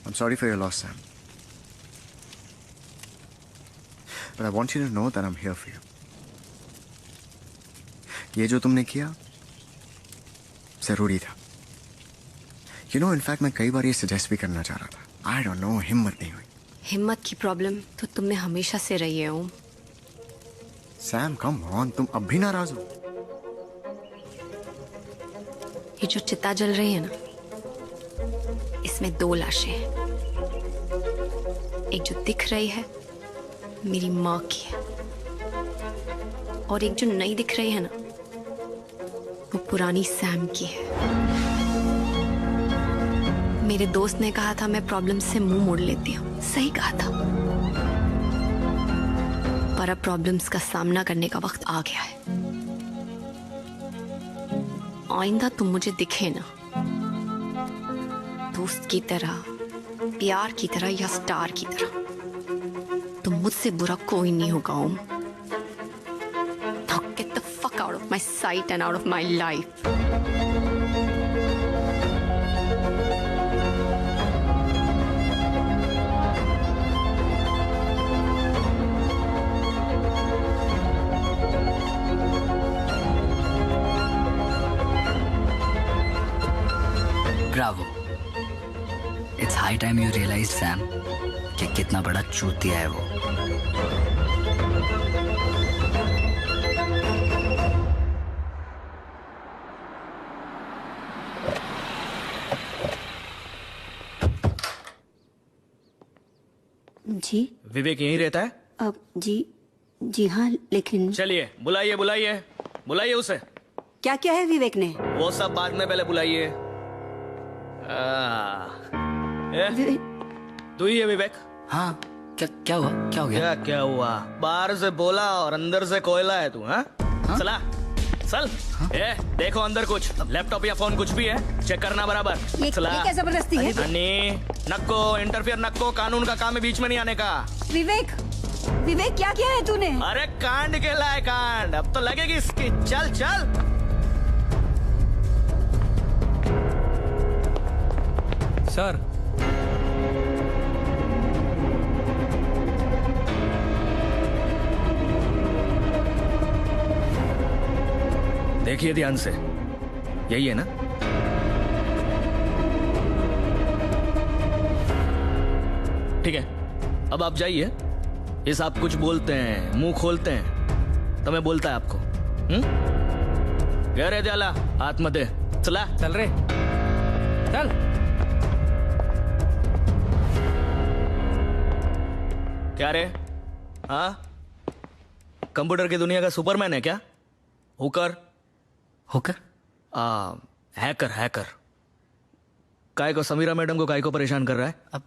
I'm sorry for your loss, Sam. But I want you to know that I'm here for you. ये जो तुमने किया जरूरी था। You know, in fact, मैं कई बार ये suggest भी करना चाह रहा था। I don't know, हिम्मत नहीं हुई। हिम्मत की प्रॉब्लम तो तुम में हमेशा से रही है ओम। सैम, come on, तुम अब भी नाराज हो? ये जो चिता जल रही है ना, इसमें 2 लाशें हैं। एक जो दिख रही है मेरी माँ की है, और एक जो नहीं दिख रही है ना, वो पुरानी सैम की है। मेरे दोस्त ने कहा था मैं प्रॉब्लम से मुंह मोड़ लेती हूँ। सही कहा था, पर अब प्रॉब्लम्स का सामना करने का वक्त आ गया है। आइंदा तुम मुझे दिखे ना, दोस्त की तरह, प्यार की तरह या स्टार की तरह, तो मुझसे बुरा कोई नहीं होगा ओम। Now get the fuck out of my sight and out of my life. Bravo. It's high time you realized, Sam, कि कितना बड़ा चूतिया है वो। जी विवेक यहीं रहता है? अब जी हाँ, लेकिन चलिए बुलाइए बुलाइए बुलाइए उसे। क्या क्या है विवेक ने? वो सब बाद में, पहले बुलाइए। तू ही है विवेक? हाँ, क्या हुआ? क्या हो गया? क्या हुआ? बाहर से बोला और अंदर से कोयला है तू। हाँ? चला चल। देखो अंदर कुछ लैपटॉप या फोन कुछ भी है, चेक करना बराबर। ये क्या जबरदस्ती है? नक्को इंटरफियर, नक्को, कानून का काम है, बीच में नहीं आने का। विवेक क्या किया है तूने? अरे कांड केला है कांड, अब तो लगेगी इसकी। चल चल। सर, देखिए ध्यान से, यही है ना? ठीक है, अब आप जाइए। ये सब कुछ बोलते हैं, मुंह खोलते हैं, तो मैं बोलता है आपको। गया जाला हाथ मत दे। चला चल रे, चल। क्या रे? हाँ, कंप्यूटर की दुनिया का सुपरमैन है क्या? Hooker hacker hacker. काय को समीरा मैडम को काय को परेशान कर रहा है? अब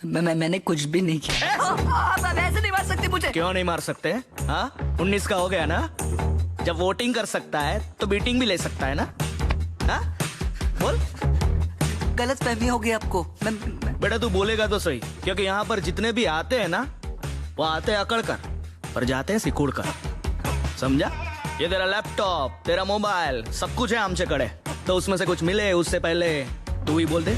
मैंने कुछ भी नहीं किया। आप ऐसे नहीं मार सकते मुझे। क्यों नहीं मार सकते? हाँ, 19 का हो गया ना, जब वोटिंग कर सकता है तो बीटिंग भी ले सकता है ना। हाँ बोल। गलत फहमी होगी आपको। बेटा तू बोलेगा तो सही, क्योंकि यहाँ पर जितने भी आते हैं ना, वो आते हैं अकड़ कर, पर जाते हैं सिकुड़ कर। समझा? ये तेरा लैपटॉप, तेरा मोबाइल, सब कुछ है आमचे कड़े, तो उसमें से कुछ मिले उससे पहले तू ही बोल दे।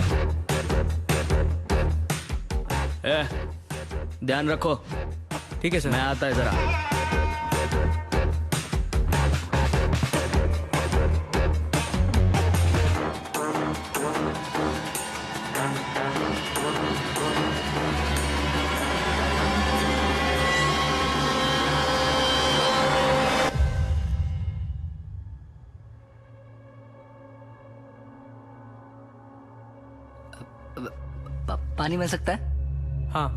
ध्यान रखो। ठीक है सर। मैं आता है जरा। पानी मिल सकता है? हाँ।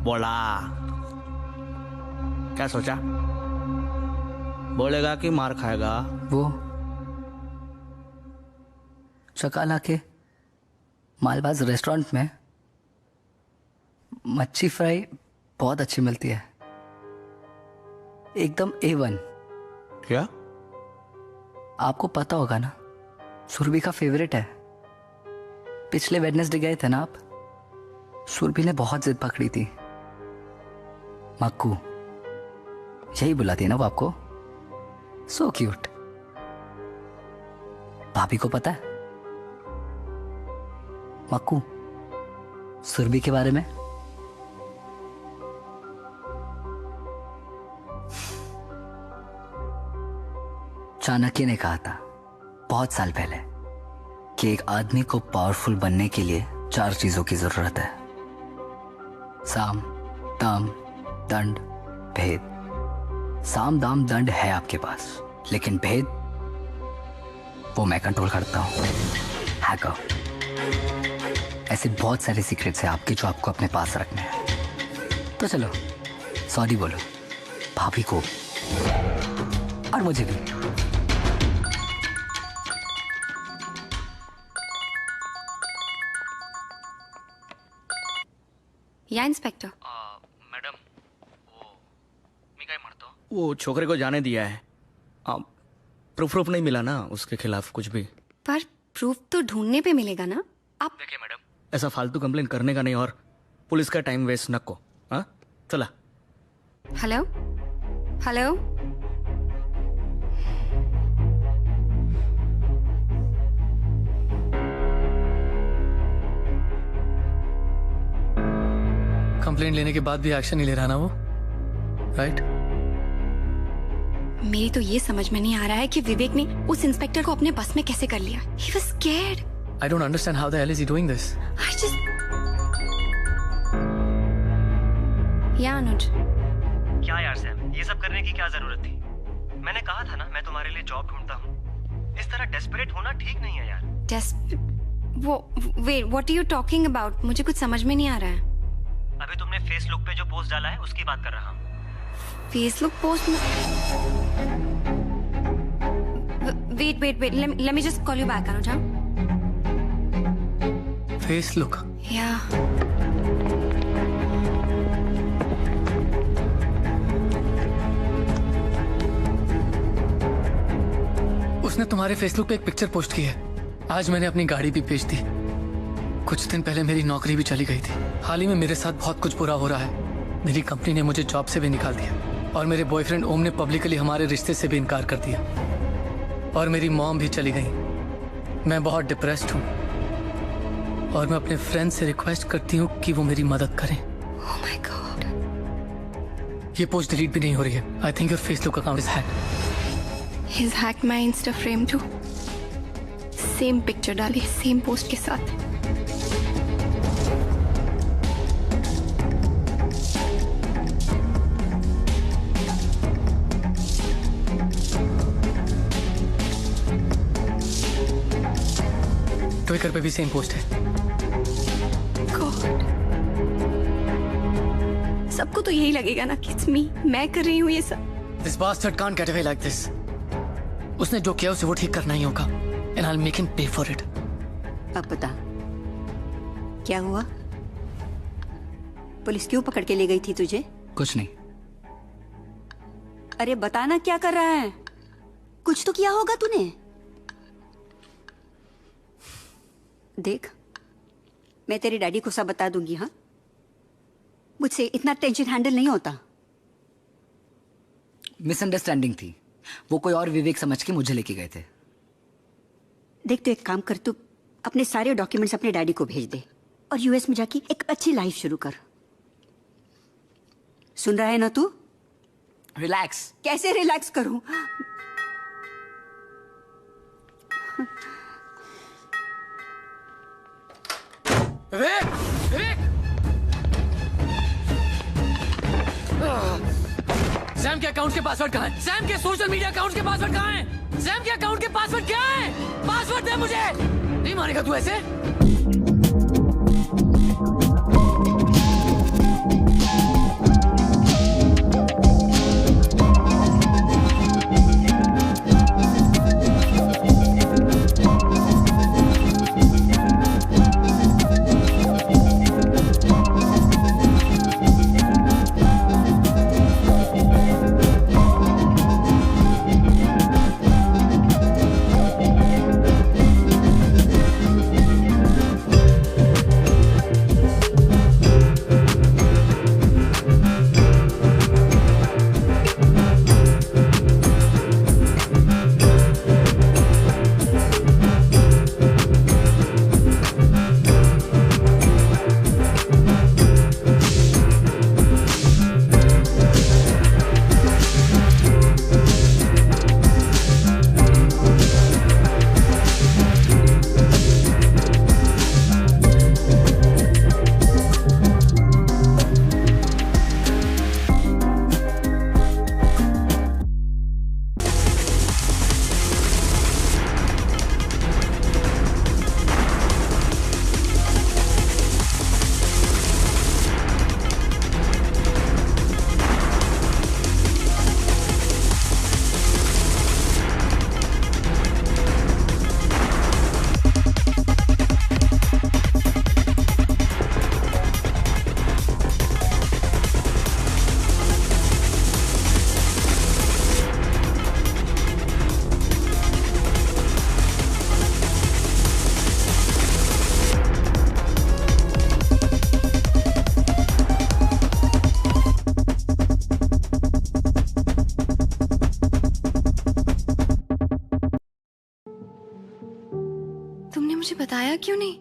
बोला क्या सोचा? बोलेगा कि मार खाएगा? वो चकाला के मालबाज रेस्टोरेंट में मच्छी फ्राई बहुत अच्छी मिलती है, एकदम A1। क्या? आपको पता होगा ना, सुरभि का फेवरेट है। पिछले वेडनेसडे गए थे ना आप, सुरभि ने बहुत जिद पकड़ी थी। मक्कू यही बुलाती है ना वो आपको, सो क्यूट। भाभी को पता है मक्कू सुरभि के बारे में? चाणक्य ने कहा था बहुत साल पहले कि एक आदमी को पावरफुल बनने के लिए 4 चीजों की जरूरत है: साम, दाम, दंड, भेद। साम, दाम, दंड है आपके पास, लेकिन भेद वो मैं कंट्रोल करता हूं। हैकर। ऐसे बहुत सारे सीक्रेट्स हैं आपके जो आपको अपने पास रखने हैं। तो चलो सॉरी बोलो भाभी को और मुझे भी। या इंस्पेक्टर? मैडम वो छोकरे को जाने दिया है। प्रूफ नहीं मिला ना उसके खिलाफ कुछ भी। पर प्रूफ तो ढूंढने पे मिलेगा ना। आप देखिए मैडम, ऐसा फालतू कंप्लेन करने का नहीं और पुलिस का टाइम वेस्ट न को। हाँ चला। हेलो हेलो, कंप्लेंट लेने के बाद भी एक्शन नहीं ले रहा ना वो, राइट? मेरी तो ये समझ में नहीं आ रहा है कि विवेक ने उस इंस्पेक्टर को अपने बस में कैसे कर लिया। He was scared. I don't understand how the hell is he doing this. I just... या अनुज। क्या यार सैम, ये सब करने की क्या जरूरत थी? मैंने कहा था ना मैं तुम्हारे लिए जॉब ढूंढता हूँ। इस तरह डेस्परेट होना ठीक नहीं है यार। Wait, what are you talking about? मुझे कुछ समझ में नहीं आ रहा है। अभी तुमने फेसबुक पे जो पोस्ट डाला है उसकी बात कर रहा हूँ। फेसबुक पोस्ट में? Wait, let me just call you back, Anuj. Facebook? या उसने तुम्हारे फेसबुक पे एक पिक्चर पोस्ट की है। आज मैंने अपनी गाड़ी भी बेच दी। कुछ दिन पहले मेरी नौकरी भी चली गई थी। हाल ही में मेरे साथ बहुत कुछ बुरा हो रहा है। मेरी कंपनी ने मुझे जॉब से भी निकाल दिया और मेरे बॉयफ्रेंड ओम ने पब्लिकली हमारे रिश्ते से भी इनकार कर दिया और मेरी मॉम भी चली गई। मैं बहुत डिप्रेस्ड हूँ और मैं अपने फ्रेंड से रिक्वेस्ट करती हूँ कि वो मेरी मदद करें। Oh my God. ये पोस्ट डिलीट भी नहीं हो रही है। I think your Facebook account is hacked. He's hacked my Insta frame too. Same picture डाली सेम पोस्ट के साथ। ट्विटर पे भी सेम पोस्ट है। God. सबको तो यही लगेगा ना कि it's me, मैं कर रही हूँ ये सब। This bastard can't get away like this. उसने जो किया उसे वो ठीक करना ही होगा। And I'll make him pay for it. अब बता क्या हुआ? पुलिस क्यों पकड़ के ले गई थी तुझे? कुछ नहीं। अरे बताना क्या कर रहा है? कुछ तो किया होगा तूने। देख, मैं तेरे डैडी को सब बता दूंगी। हाँ, मुझसे इतना टेंशन हैंडल नहीं होता। मिसअंडरस्टैंडिंग थी। वो कोई और विवेक समझ के मुझे लेके गए थे। देख, तो एक काम कर, तू अपने सारे डॉक्यूमेंट्स अपने डैडी को भेज दे और यूएस में जाके एक अच्छी लाइफ शुरू कर। सुन रहा है ना तू? रिलैक्स। कैसे रिलैक्स करूं? विवेक, विवेक! सैम के अकाउंट के पासवर्ड कहाँ है? सैम के सोशल मीडिया अकाउंट के पासवर्ड कहाँ है? सैम के अकाउंट के पासवर्ड क्या है? पासवर्ड दे मुझे। नहीं मानेगा तू ऐसे? मुझे बताया क्यों नहीं?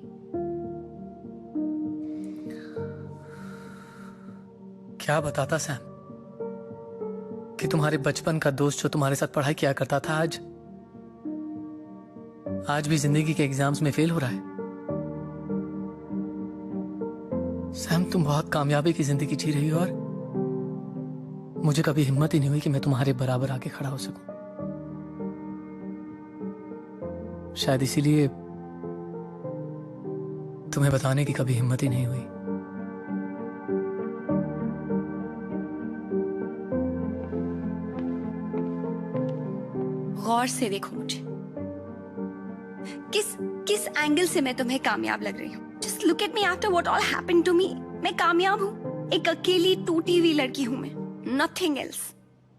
क्या बताता सैम कि तुम्हारे बचपन का दोस्त जो तुम्हारे साथ पढ़ाई किया करता था आज भी जिंदगी के एग्जाम्स में फेल हो रहा है। सैम, तुम बहुत कामयाबी की जिंदगी जी रही हो और मुझे कभी हिम्मत ही नहीं हुई कि मैं तुम्हारे बराबर आके खड़ा हो सकूं। शायद इसीलिए तुम्हें बताने की कभी हिम्मत ही नहीं हुई। गौर से देखो मुझे, किस एंगल से मैं तुम्हें कामयाब लग रही हूँ। Just look at me after what all happened to me. मैं कामयाब हूँ, एक अकेली टूटी हुई लड़की हूँ मैं, नथिंग एल्स।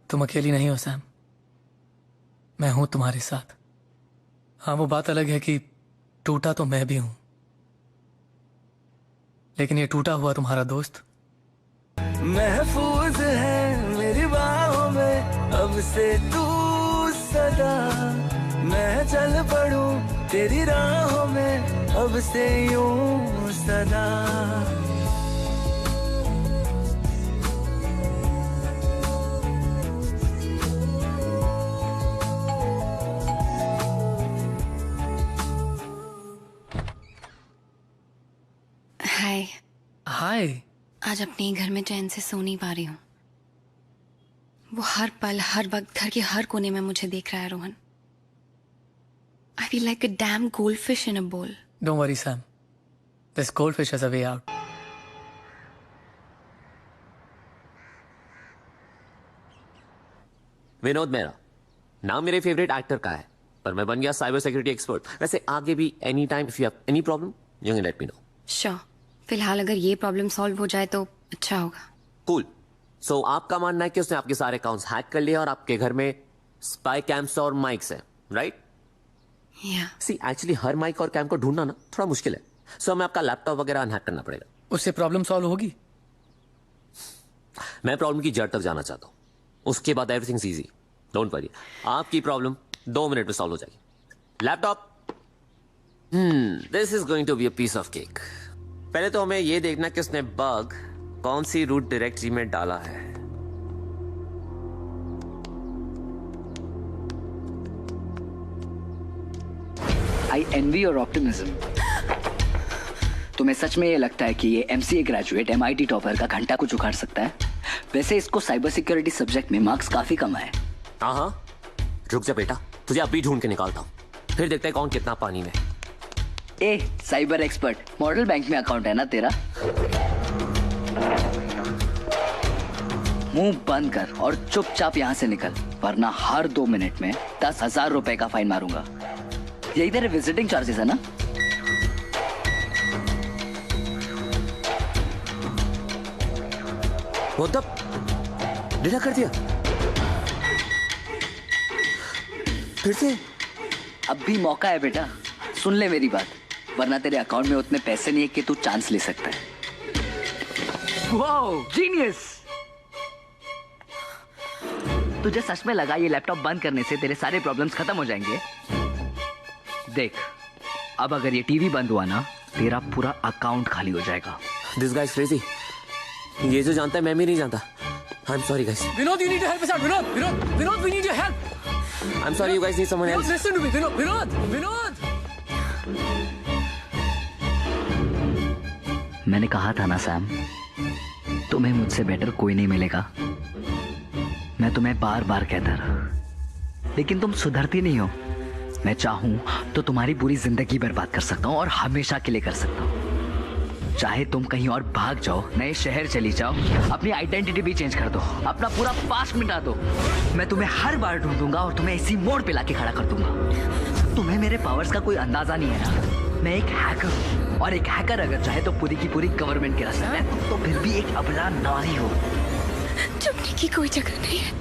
तुम अकेली नहीं हो सैम, मैं हूं तुम्हारे साथ। हाँ, वो बात अलग है कि टूटा तो मैं भी हूं, लेकिन ये टूटा हुआ तुम्हारा दोस्त महफूज है मेरी बाहों में अब से तू सदा। मैं चल पड़ूं तेरी राहों में अब से यूं सदा। हाय। हाय। आज अपने ही घर में चैन से सो नहीं पा रही हूँ। वो हर पल हर वक्त घर के हर कोने में मुझे देख रहा है Rohan. I feel like a damn goldfish in a bowl. Don't worry Sam, this goldfish has a way out. Vinod मेरा नाम मेरे फेवरेट एक्टर का है, पर मैं बन गया साइबर सिक्योरिटी एक्सपर्ट। वैसे आगे भी any time if you have any problem you can let me know. Sure. फिलहाल अगर ये प्रॉब्लम सॉल्व हो जाए तो अच्छा होगा। कूल। सो आपका मानना है कि उसने आपके सारे अकाउंट्स हैक कर लिए और आपके घर में स्पाई कैम्स और माइक्स हैं, राइट? सी एक्चुअली हर माइक और कैम को ढूंढना ना थोड़ा मुश्किल है, सो हमें आपका लैपटॉप वगैरह अनहैक करना पड़ेगा। उससे प्रॉब्लम सॉल्व होगी? मैं प्रॉब्लम की जड़ तक जाना चाहता हूँ। उसके बाद एवरीथिंग्स इजी, डोंट वरी। आपकी प्रॉब्लम 2 मिनट में सॉल्व हो जाएगी। Laptop, this is going to be a piece of cake. पहले तो हमें ये देखना कि उसने बग कौन सी रूट डायरेक्टरी में डाला है। I envy your optimism. तुम्हें सच में ये लगता है कि ये MCA ग्रेजुएट MIT टॉपर का घंटा कुछ उखाड़ सकता है? वैसे इसको साइबर सिक्योरिटी सब्जेक्ट में मार्क्स काफी कम आए। हाँ, रुक जा बेटा, तुझे अभी ढूंढ के निकालता हूँ, फिर देखते हैं कौन कितना पानी में। ए साइबर एक्सपर्ट, मॉडल बैंक में अकाउंट है ना तेरा? मुंह बंद कर और चुपचाप यहाँ से निकल, वरना हर 2 मिनट में 10,000 रुपए का फाइन मारूंगा। यही तेरे विजिटिंग चार्जेस है ना? वो तब डिडक्ट कर दिया फिर से? अब भी मौका है बेटा, सुन ले मेरी बात, वरना तेरे अकाउंट में उतने पैसे नहीं है कि तू चांस ले सकता है। Wow, genius! तुझे सच में लगा ये लैपटॉप बंद करने से तेरे सारे प्रॉब्लम्स खत्म हो जाएंगे? देख, अब अगर ये टीवी बंद हुआ ना, तेरा पूरा अकाउंट खाली हो जाएगा। This guys crazy. ये जो जानता है मैं भी नहीं जानता। I am sorry guys. Vinod, you need to help us out. Vinod, we need your help. I'm sorry, you guys need someone else. Listen to me, Vinod. मैंने कहा था ना सैम, तुम्हें मुझसे बेटर कोई नहीं मिलेगा। मैं तुम्हें बार बार कहता रहा, लेकिन तुम सुधरती नहीं हो। मैं चाहूं तो तुम्हारी पूरी जिंदगी बर्बाद कर सकता हूं और हमेशा के लिए कर सकता हूं। चाहे तुम कहीं और भाग जाओ, नए शहर चली जाओ, अपनी आइडेंटिटी भी चेंज कर दो, अपना पूरा पास्ट मिटा दो, मैं तुम्हें हर बार ढूंढूंगा और तुम्हें इसी मोड़ पे लाके खड़ा कर दूंगा। तुम्हें मेरे पावर्स का कोई अंदाजा नहीं है ना? मैं एक हैकर हूं, और एक हैकर अगर चाहे तो पूरी की पूरी गवर्नमेंट गिरा सकता है, तो फिर भी एक अबला नारी हो। छुपने की कोई जगह नहीं है,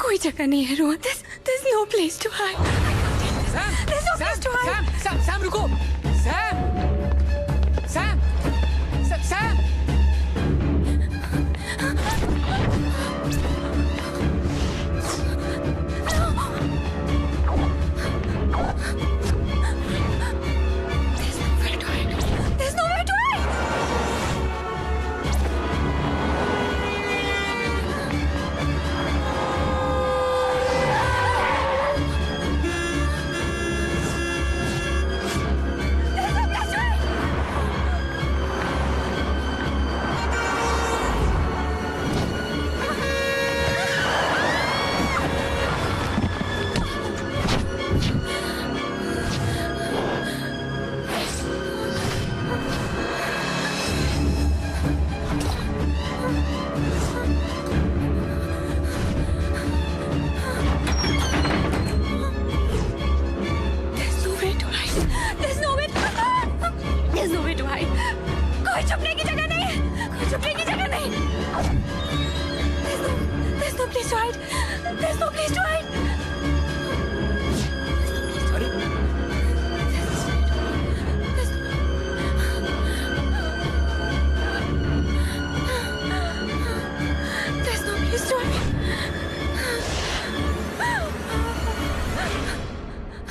कोई जगह नहीं है Rohan. There's no place to hide. There's no place to hide. Sam रुको, Sam.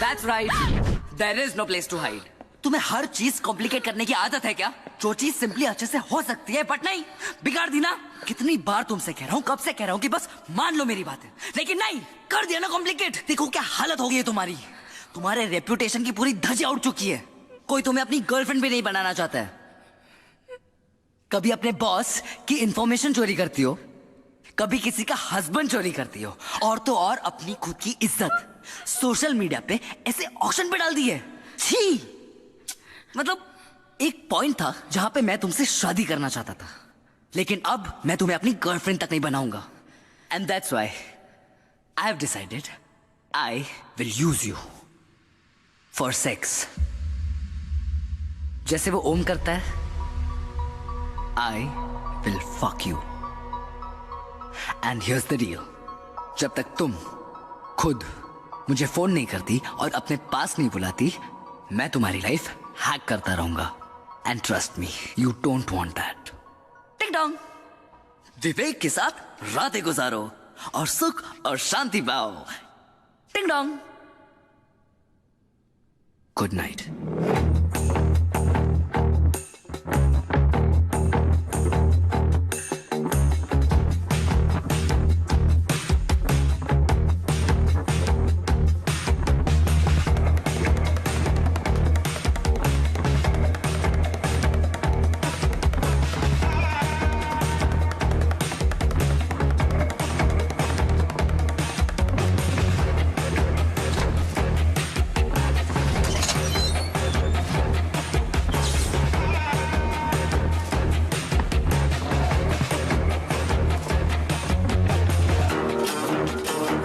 That's right. There is no place to hide. तुम्हें हर चीज कॉम्प्लिकेट करने की आदत है क्या? जो चीज सिंपली अच्छे से हो सकती है, बट नहीं, बिगाड़ दी ना। कितनी बार तुमसे कह रहा हूँ, कब से कह रहा हूँ कि बस मान लो मेरी बात है, लेकिन नहीं, कर दिया ना कॉम्प्लिकेट। देखो क्या हालत हो गई है तुम्हारी। तुम्हारे रेप्यूटेशन की पूरी धज्जियां उड़ चुकी है। कोई तुम्हें अपनी गर्लफ्रेंड भी नहीं बनाना चाहता है। कभी अपने बॉस की इंफॉर्मेशन चोरी करती हो, कभी किसी का हस्बैंड चोरी करती हो, और तो और अपनी खुद की इज्जत सोशल मीडिया पे ऐसे ऑक्शन पे डाल दी है। छी! मतलब एक पॉइंट था जहां पे मैं तुमसे शादी करना चाहता था, लेकिन अब मैं तुम्हें अपनी गर्लफ्रेंड तक नहीं बनाऊंगा। And that's why I have decided I will use you for sex. जैसे वो ओम करता है, I will fuck you. And here's the deal, जब तक तुम खुद मुझे फोन नहीं करती और अपने पास नहीं बुलाती, मैं तुम्हारी लाइफ हैक करता रहूंगा। And trust me, you don't want that. टिक डॉन्ग, विवेक के साथ रातें गुजारो, और सुख और शांति पाओ। टिंग डोंग। Good night.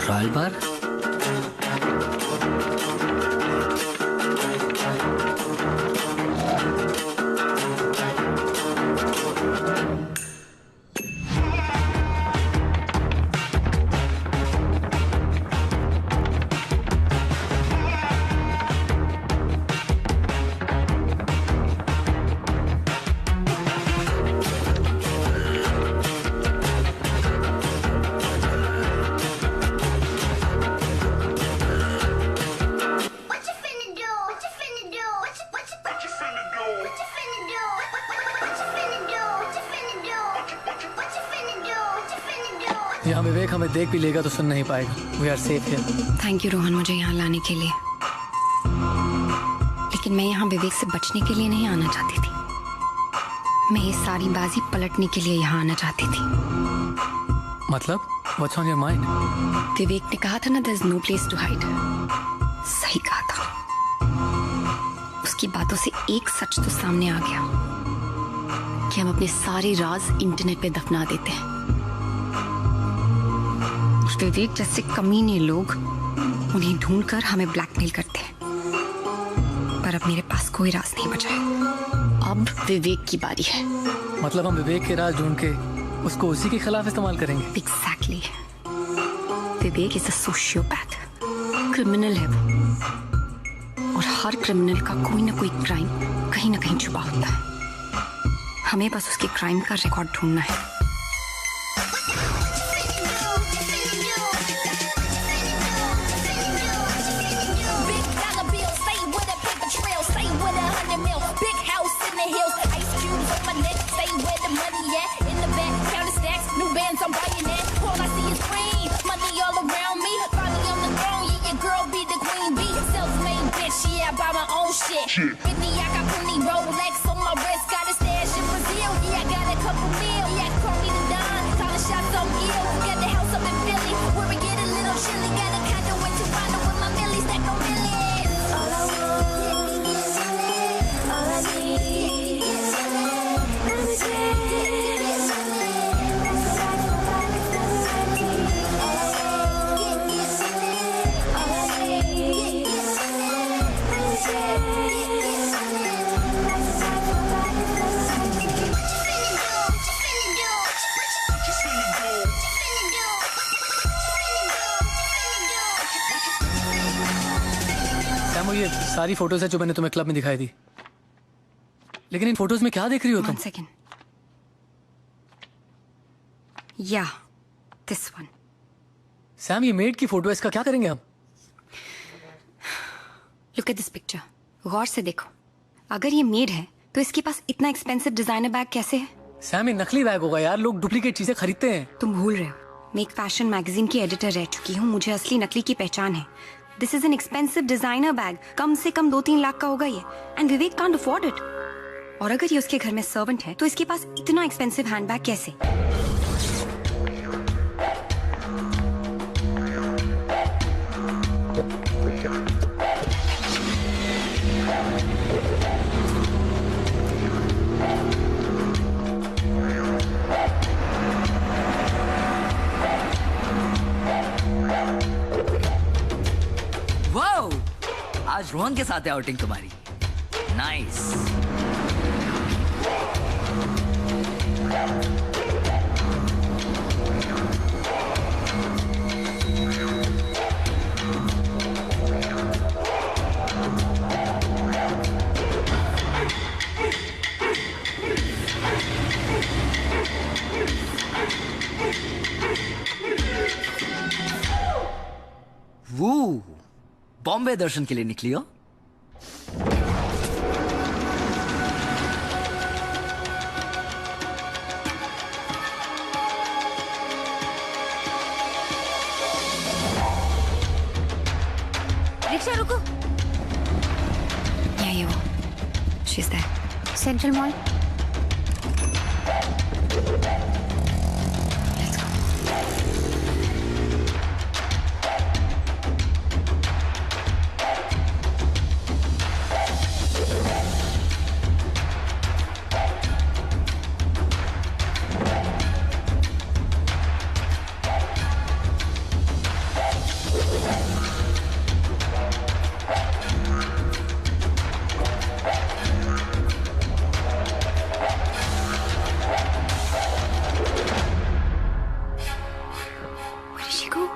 ट्रायल बार। यहाँ विवेक हमें देख भी लेगा तो सुन नहीं पाएगा। We are safe here. Thank you Rohan मुझे यहाँ लाने के लिए, लेकिन मैं यहाँ विवेक से बचने के लिए नहीं आना चाहती थी। मैं ये सारी बाजी पलटने के लिए यहाँ आना चाहती थी। मतलब what's on your mind? Vivek ने कहा था ना there is no place to hide. सही कहा था। उसकी बातों से एक सच तो सामने आ गया कि हम अपने सारे राज इंटरनेट पे दफना देते हैं। विवेक जैसे कमीने लोग उन्हें ढूंढकर हमें ब्लैकमेल करते हैं, पर अब मेरे पास कोई राज नहीं बचा है। अब विवेक की बारी है। मतलब हम विवेक के राज ढूंढ के उसको उसी के खिलाफ इस्तेमाल करेंगे? Exactly. Vivek is a sociopath, criminal है वो, और हर क्रिमिनल का कोई ना कोई क्राइम कहीं ना कहीं छुपा होता है। हमें बस उसके क्राइम का रिकॉर्ड ढूंढना है। Whitney, I got plenty Rolex on my wrist, got a stash in Brazil. Yeah, I got a couple mil. Yeah, call me the Don, calling shots on ill. Got the house up in Philly, where we get a little chilly. Got a condo in Toronto with my millies, stack on millions. All I want is all I need is ये सारी photos है जो मैंने तुम्हें club में दिखाई थी, लेकिन इन फोटोज में क्या देख रही हो तुम? 1 second. Yeah, this one. Sam, ये मेड की फोटो है, इसका क्या करेंगे हम? Look at this picture. गौर से देखो। अगर ये मेड है तो इसके पास इतना एक्सपेंसिव डिजाइनर बैग कैसे है? सैम, ये नकली बैग होगा यार, लोग डुप्लीकेट चीजें खरीदते हैं। तुम भूल रहे हो, मैं एक फैशन मैगजीन की एडिटर रह चुकी हूँ, मुझे असली नकली की पहचान है। This is an expensive designer bag, कम से कम 2-3 लाख का होगा ये, and Vivek can't afford it. और अगर ये उसके घर में सर्वेंट है तो इसके पास इतना एक्सपेंसिव हैंडबैग कैसे? वाओ, आज रोहन के साथ है आउटिंग तुम्हारी। नाइस। बॉम्बे दर्शन के लिए निकली हो? रिक्शा रुको। यही है वो। She's there. Central mall.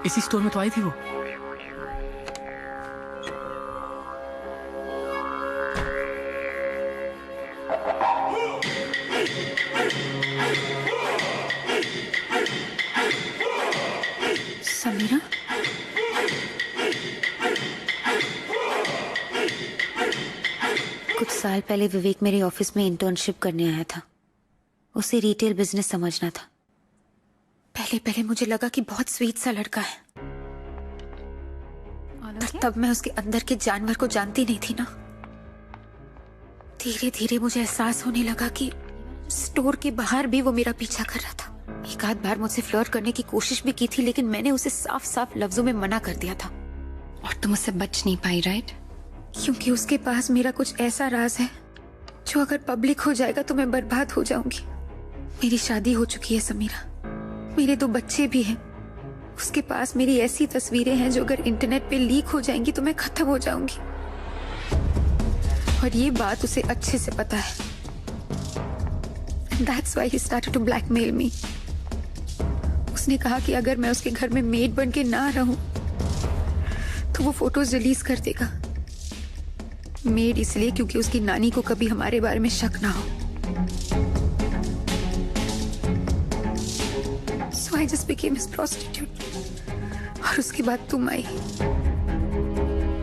इसी स्टोर में तो आई थी वो। समीरा? कुछ साल पहले विवेक मेरे ऑफिस में इंटर्नशिप करने आया था। उसे रिटेल बिजनेस समझना था। पहले पहले मुझे लगा कि बहुत स्वीट सा लड़का है। तब मैं उसके अंदर के जानवर को जानती नहीं थी ना। धीरे धीरे मुझे एहसास होने लगा कि स्टोर के बाहर भी वो मेरा पीछा कर रहा था। एक आध बार मुझसे फ्लर्ट करने की कोशिश भी की थी, लेकिन मैंने उसे साफ साफ लफ्जों में मना कर दिया था। और तुम उससे बच नहीं पाई, राइट? क्योंकि उसके पास मेरा कुछ ऐसा राज है जो अगर पब्लिक हो जाएगा तो मैं बर्बाद हो जाऊंगी। मेरी शादी हो चुकी है समीरा, मेरे 2 बच्चे भी हैं। उसके पास मेरी ऐसी तस्वीरें हैं जो अगर इंटरनेट पे लीक हो जाएंगी तो मैं खत्म हो जाऊंगी। और ये बात उसे अच्छे से पता है। That's why he started to blackmail me. उसने कहा कि अगर मैं उसके घर में मेड बन के ना रहूं तो वो फोटोज रिलीज कर देगा। मेड इसलिए क्योंकि उसकी नानी को कभी हमारे बारे में शक ना हो। So I just became his prostitute. और उसके बाद तुम आई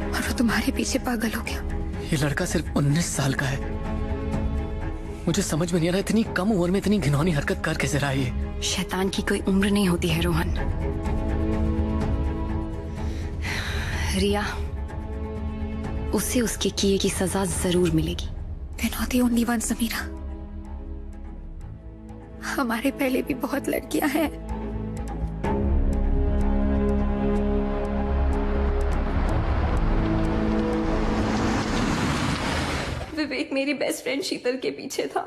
और वो तुम्हारे पीछे पागल हो गया। ये लड़का सिर्फ 19 साल का है। मुझे समझ में नहीं आ रहा इतनी कम उम्र में इतनी घिनौनी हरकत कर कैसे रहा है ये। शैतान की कोई उम्र नहीं होती है रोहन। रिया, उसे उसके किए की सजा जरूर मिलेगी। You're not the only one, Samira. हमारे पहले भी बहुत लड़कियां हैं। विवेक मेरी बेस्ट फ्रेंड शीतल के पीछे था।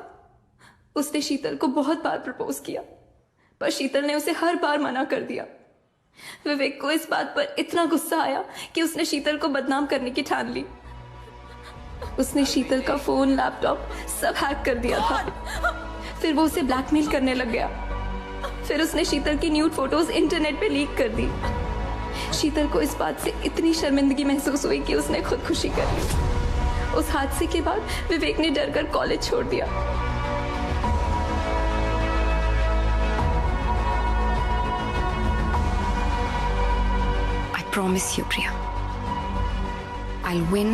उसने शीतल को बहुत बार प्रपोज किया, पर शीतल ने उसे हर बार मना कर दिया। विवेक को इस बात पर इतना गुस्सा आया कि उसने शीतल को बदनाम करने की ठान ली। उसने शीतल का फोन, लैपटॉप सब हैक कर दिया था। फिर वो उसे ब्लैकमेल करने लग गया। फिर उसने शीतल की न्यूड फोटोज इंटरनेट पे लीक कर दी। शीतल को इस बात से इतनी शर्मिंदगी महसूस हुई कि उसने खुदकुशी कर ली। उस हादसे के बाद विवेक ने डर कर कॉलेज छोड़ दिया। I promise you, Priya, I'll win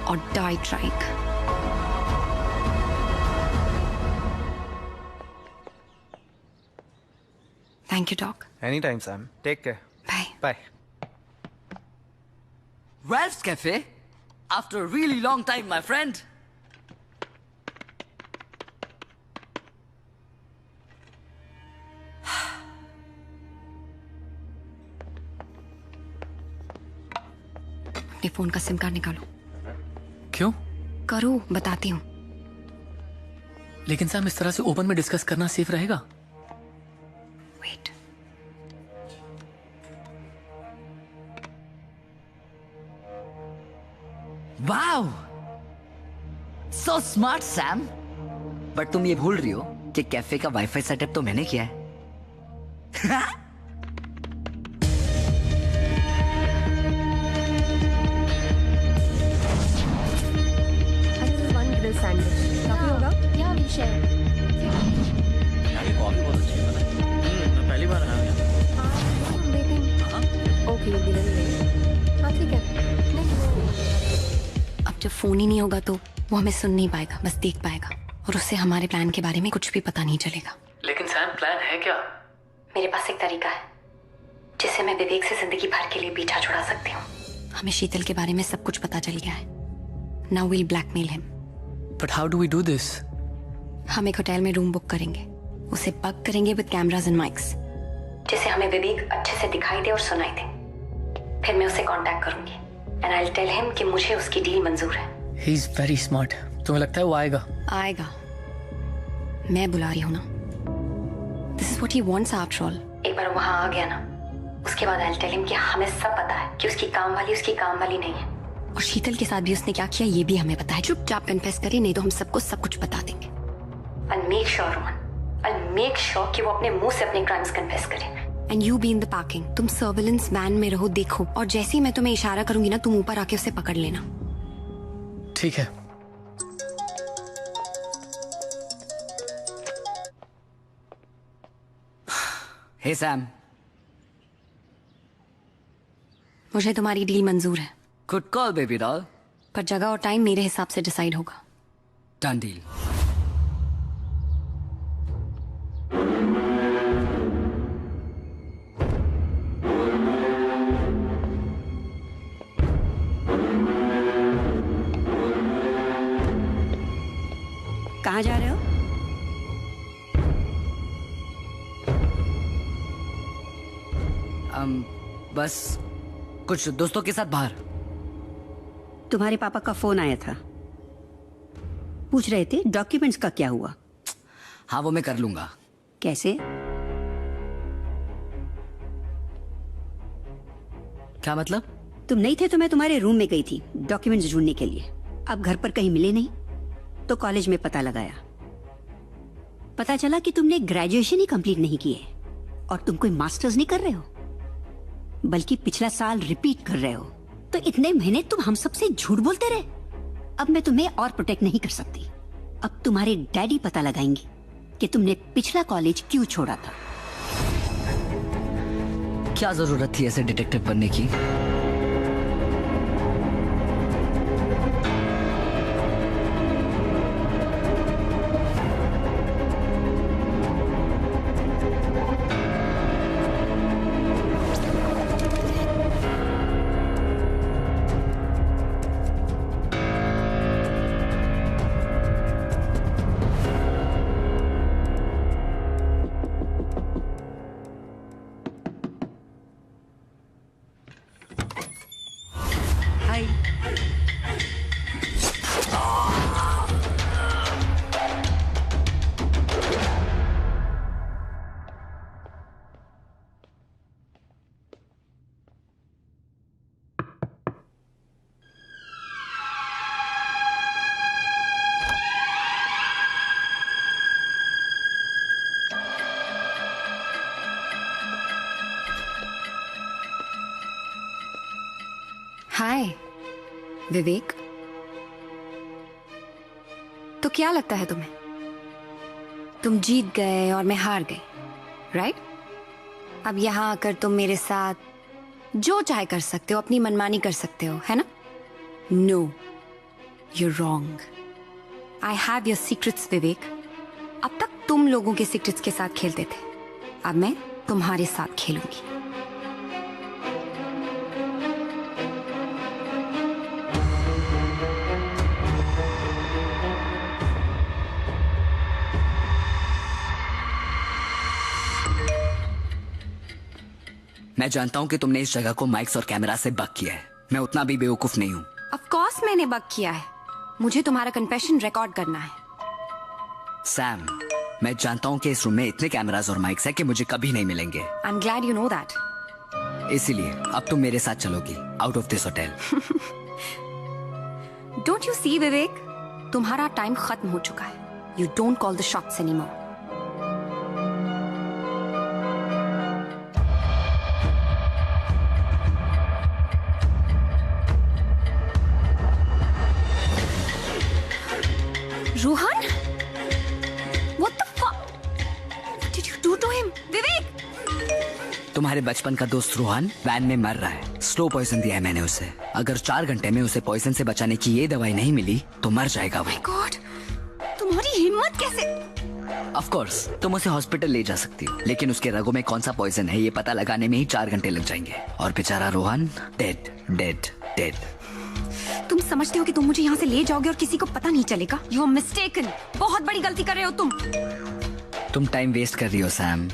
or die trying. Thank you, Doc. Anytime, Sam. Take care. Bye. Bye. Ralph's Cafe? After a really long time, my friend. अपने फोन का सिम कार्ड निकालो। क्यों? करो, बताती हूँ। लेकिन सैम, इस तरह से ओपन में डिस्कस करना सेफ रहेगा? Wait. Wow, so smart Sam. But तुम ये भूल रही हो कि कैफे का वाईफाई सेटअप तो मैंने किया है। पहली बार आया हूँ। ओके, ठीक है। जब फोन ही नहीं होगा तो वो हमें सुन नहीं पाएगा, बस देख पाएगा, और उससे हमारे प्लान के बारे में कुछ भी पता नहीं चलेगा। लेकिन सैम, प्लान है क्या? मेरे पास एक तरीका है जिससे मैं विवेक से जिंदगी भर के लिए पीछा छुड़ा सकती हूँ। हमें शीतल के बारे में सब कुछ पता चल गया है। Now we'll blackmail him. But how do we do this? हम एक होटल में रूम बुक करेंगे, उसे पग करेंगे विद कैमरास एंड माइक्स, जिससे हमें विवेक अच्छे से दिखाई दे और सुनाई दे। फिर मैं उसे कांटेक्ट करूंगी and I will tell him कि मुझे उसकी डील मंजूर है। He is very smart. तुम्हें लगता है वो आएगा? आएगा, मैं बुला रही हूँ ना। This is what he wants after all. एक बार वहां आ गया ना, उसके बाद आई विल टेल हिम कि हमें सब पता है कि उसकी काम वाली नहीं है, और शीतल के साथ भी उसने क्या किया ये भी हमें पता है। चुपचाप कन्फेस करे, नहीं तो हम सबको सब कुछ बता देंगे। I'll make sure, Rohan. I'll make sure कि वो अपने मुंह से अपने क्राइम्स कन्फेस करे। And you be in the parking. तुम सर्विलेंस वैन में रहो, देखो, और जैसे ही मैं तुम्हें इशारा करूंगी ना, तुम ऊपर आके उसे पकड़ लेना। ठीक है। हे सैम, मुझे तुम्हारी डील मंजूर है। Good call baby doll. पर जगह और टाइम मेरे हिसाब से डिसाइड होगा। Done deal. कहाँ जा रहे हो? बस कुछ दोस्तों के साथ बाहर। तुम्हारे पापा का फोन आया था, पूछ रहे थे डॉक्यूमेंट्स का क्या हुआ। हाँ, वो मैं कर लूंगा। कैसे? क्या मतलब? तुम नहीं थे तो मैं तुम्हारे रूम में गई थी डॉक्यूमेंट्स ढूंढने के लिए। अब घर पर कहीं मिले नहीं तो कॉलेज में पता लगाया, पता चला कि तुमने ग्रेजुएशन ही कंप्लीट नहीं की है और तुम कोई मास्टर्स नहीं कर रहे हो, बल्कि पिछला साल रिपीट कर रहे हो। तो इतने महीने तुम हम सबसे झूठ बोलते रहे। अब मैं तुम्हें और प्रोटेक्ट नहीं कर सकती। अब तुम्हारे डैडी पता लगाएंगे कि तुमने पिछला कॉलेज क्यों छोड़ा था। क्या जरूरत थी ऐसे डिटेक्टिव बनने की? हाय विवेक, तो क्या लगता है तुम्हें? तुम जीत गए और मैं हार गई, राइट? अब यहां आकर तुम मेरे साथ जो चाहे कर सकते हो, अपनी मनमानी कर सकते हो, है ना? No, you're wrong. I have your secrets, Vivek. अब तक तुम लोगों के सीक्रेट्स के साथ खेलते थे, अब मैं तुम्हारे साथ खेलूंगी। मैं जानता हूं कि तुमने इस जगह को माइक्स और कैमरा से बक किया है। मैं उतना भी बेवकूफ नहीं हूं। ऑफ कोर्स मैंने बक किया है। मुझे तुम्हारा कन्फेशन रिकॉर्ड करना है। सैम, मैं जानता हूं कि इस रूम में इतने कैमरास और माइक्स है कि मुझे कभी नहीं मिलेंगे। I am glad you know that. इसीलिए अब तुम मेरे साथ चलोगी out of this hotel. Don't you see Vivek, तुम्हारा टाइम खत्म हो चुका है। You don't call the shots anymore. Rohan? What the fuck? What did you do to him? Vivek! तुम्हारे बचपन का दोस्त रोहन वैन में मर रहा है। स्लो पॉइजन दिया है मैंने उसे। अगर 4 घंटे में उसे पॉइजन से बचाने की ये दवाई नहीं मिली तो मर जाएगा वो। गॉड, तुम्हारी हिम्मत कैसे? ऑफ कोर्स तुम उसे हॉस्पिटल ले जा सकती हो, लेकिन उसके रगों में कौन सा पॉइजन है ये पता लगाने में ही 4 घंटे लग जाएंगे। और बेचारा रोहन डेड डेड डेड। तुम समझते हो कि तुम मुझे यहाँ से ले जाओगे और किसी को पता नहीं चलेगा? You are mistaken. बहुत बड़ी गलती कर रहे हो तुम। तुम टाइम वेस्ट कर रही हो सैम।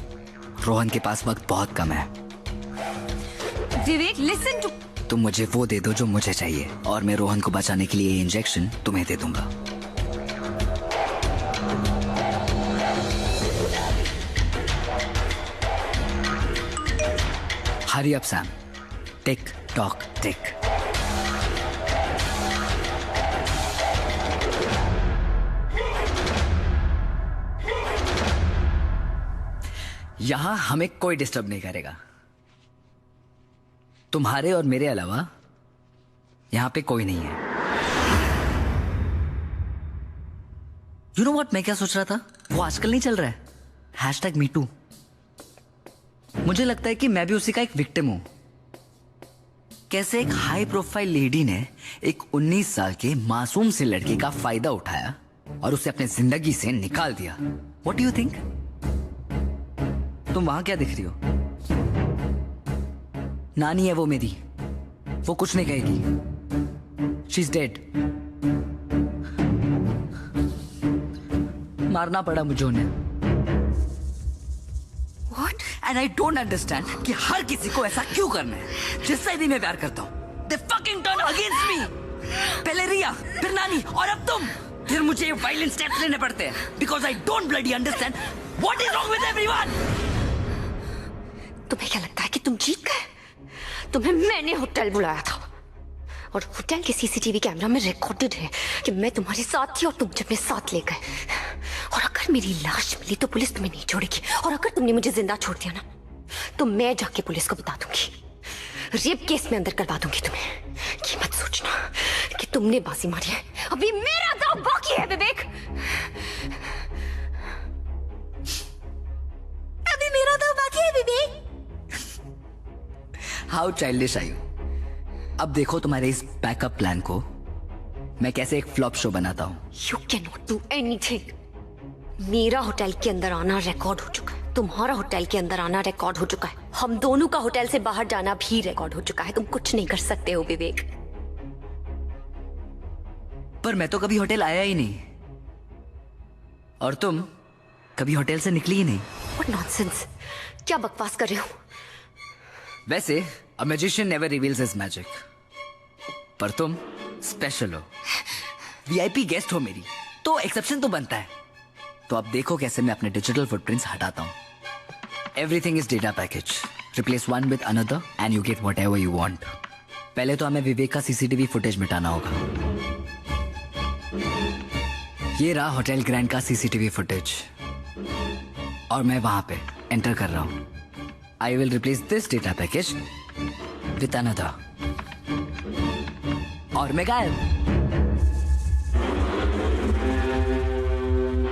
रोहन के पास वक्त बहुत कम है। विवेक, लिसन टू। तुम मुझे वो दे दो जो मुझे चाहिए और मैं रोहन को बचाने के लिए ये इंजेक्शन तुम्हें दे दूंगा। Hurry up Sam. Tick tock tick. यहां हमें कोई डिस्टर्ब नहीं करेगा। तुम्हारे और मेरे अलावा यहां पे कोई नहीं है। यू नो व्हाट, मैं क्या सोच रहा था? वो आजकल नहीं चल रहा है #MeToo। मुझे लगता है कि मैं भी उसी का एक विक्टिम हूं। कैसे एक हाई प्रोफाइल लेडी ने एक 19 साल के मासूम से लड़के का फायदा उठाया और उसे अपने जिंदगी से निकाल दिया। What do you think? तुम वहां क्या दिख रही हो? नानी है वो मेरी, वो कुछ नहीं कहेगी। She is dead. मारना पड़ा मुझे उन्हें। What? And I don't understand कि हर किसी को ऐसा क्यों करना है जिससे भी मैं प्यार करता हूँ। They fucking turn against me। पहले रिया, फिर नानी और अब तुम। फिर मुझे वायलेंट स्टेप्स लेने पड़ते हैं because I don't bloody understand what is wrong with everyone। तुम्हें क्या लगता है कि तुम जीत गए? तुम्हें मैंने होटल बुलाया था और होटल के सीसीटीवी कैमरा में रिकॉर्डेड है कि मैं तुम्हारे साथ थी और तुम जब मेरे साथ ले गए। और अगर मेरी लाश मिली तो पुलिस तुम्हें नहीं छोड़ेगी, और अगर तुमने मुझे जिंदा छोड़ दिया ना तो मैं जाके पुलिस को बता दूंगी। रेप केस में अंदर करवा दूंगी तुम्हें। ये मत सोचना कि तुमने बाजी मारी है। अभी मेरा दांव बाकी है विवेक। अभी मेरा दांव बाकी है Vivek. How childish are you. अब देखो तुम्हारे इस बैकअप प्लान को मैं कैसे एक फ्लॉप शो बनाता हूँ। You can not do anything. मेरा होटल के अंदर आना रिकॉर्ड हो चुका है, तुम्हारा होटल के अंदर आना रिकॉर्ड हो चुका है, हम दोनों का होटल से बाहर जाना भी रिकॉर्ड हो चुका है। तुम कुछ नहीं कर सकते हो विवेक। पर मैं तो कभी होटल आया ही नहीं और तुम कभी होटल से निकली ही नहीं। What nonsense! क्या बकवास कर रहे हो? वैसे a magician never reveals his magic, पर तुम स्पेशल हो, वीआईपी गेस्ट हो मेरी, तो एक्सेप्शन तो बनता है। तो अब देखो कैसे मैं अपने डिजिटल फुटप्रिंट्स हटाता हूँ। Everything is data package. Replace one with another and you get whatever you want. पहले तो हमें विवेक का सीसीटीवी फुटेज मिटाना होगा। ये रहा होटल ग्रैंड का सीसीटीवी फुटेज और मैं वहां पे एंटर कर रहा हूं। I will replace this data package with another और मैं गायब।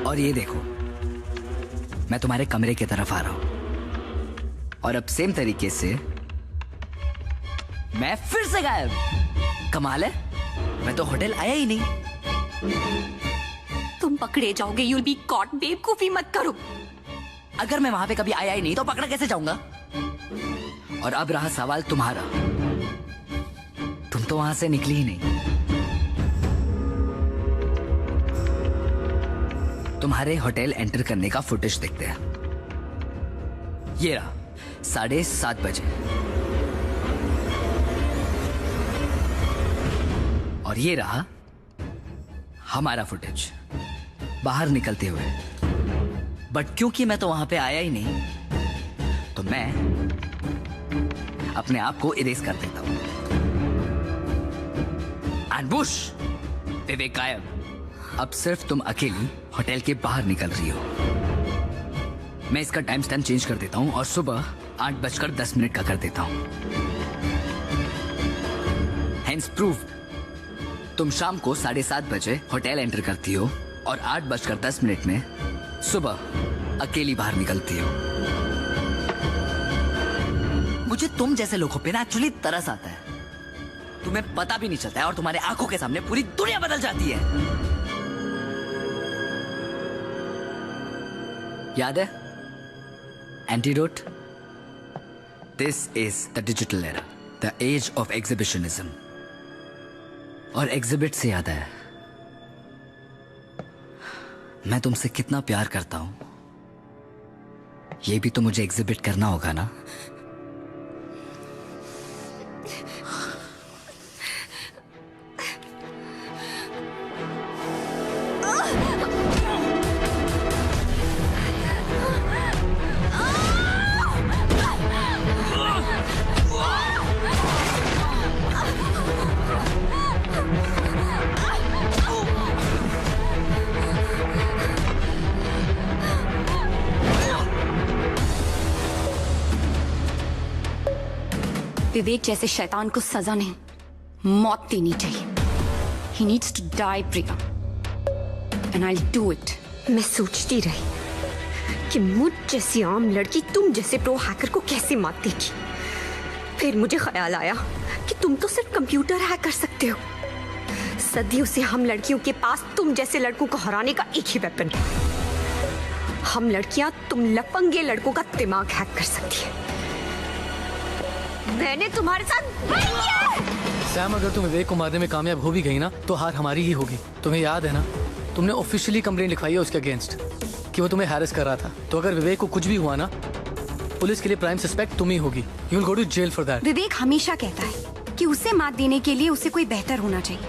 और ये देखो मैं तुम्हारे कमरे की तरफ आ रहा हूं और अब सेम तरीके से मैं फिर से गायब। कमाल है, मैं तो होटल आया ही नहीं। तुम पकड़े जाओगे, you'll be caught। बेवकूफी मत करो। अगर मैं वहां पे कभी आया ही नहीं तो पकड़ा कैसे जाऊंगा? और अब रहा सवाल तुम्हारा, तुम तो वहां से निकली ही नहीं। तुम्हारे होटल एंटर करने का फुटेज देखते हैं। ये रहा 7:30 बजे और ये रहा हमारा फुटेज बाहर निकलते हुए। बट क्योंकि मैं तो वहां पे आया ही नहीं तो मैं अपने आप को इरेज कर देता हूं। एंड बुश, विवेक गायब। अब सिर्फ तुम अकेली होटल के बाहर निकल रही हो। मैं इसका टाइम स्टैम्प चेंज कर देता हूं और सुबह 8:10 का कर देता हूं। हेंस प्रूफ, तुम शाम को 7:30 बजे होटल एंटर करती हो और 8:10 में सुबह अकेली बाहर निकलती हो। मुझे तुम जैसे लोगों पे ना एक्चुअली तरस आता है। तुम्हें पता भी नहीं चलता है और तुम्हारे आंखों के सामने पूरी दुनिया बदल जाती है। याद है antidote? This is the digital era, the age of exhibitionism. और एग्जिबिट से याद है, मैं तुमसे कितना प्यार करता हूं, ये भी तो मुझे एग्जिबिट करना होगा ना। विवेक जैसे शैतान को सजा नहीं, मौत देनी चाहिए। He needs to die, Priya, and I'll do it। मैं सोचती रही कि मुझ जैसी आम लड़की तुम जैसे प्रो हैकर को कैसे मात देगी। फिर मुझे ख्याल आया कि तुम तो सिर्फ कंप्यूटर हैक कर सकते हो। सदियों से हम लड़कियों के पास तुम जैसे लड़कों को हराने का एक ही वेपन है। हम लड़कियां तुम लफंगे लड़कों का दिमाग हैक कर सकती है। मैंने तुम्हारे साथ वही किया है। सैम, अगर तुम विवेक को मारने में कामयाब हो भी गई ना तो हार हमारी ही होगी। तुम्हें याद है ना, तुमने ऑफिशियली कंप्लेंट लिखवाई है उसके अगेंस्ट कि वो तुम्हें हैरेस कर रहा था। तो अगर विवेक को कुछ भी हुआ ना, पुलिस के लिए प्राइम सस्पेक्ट तुम ही होगी। You will go to jail for that. Vivek हमेशा कहता है कि उसे मात देने के लिए उसे कोई बेहतर होना चाहिए,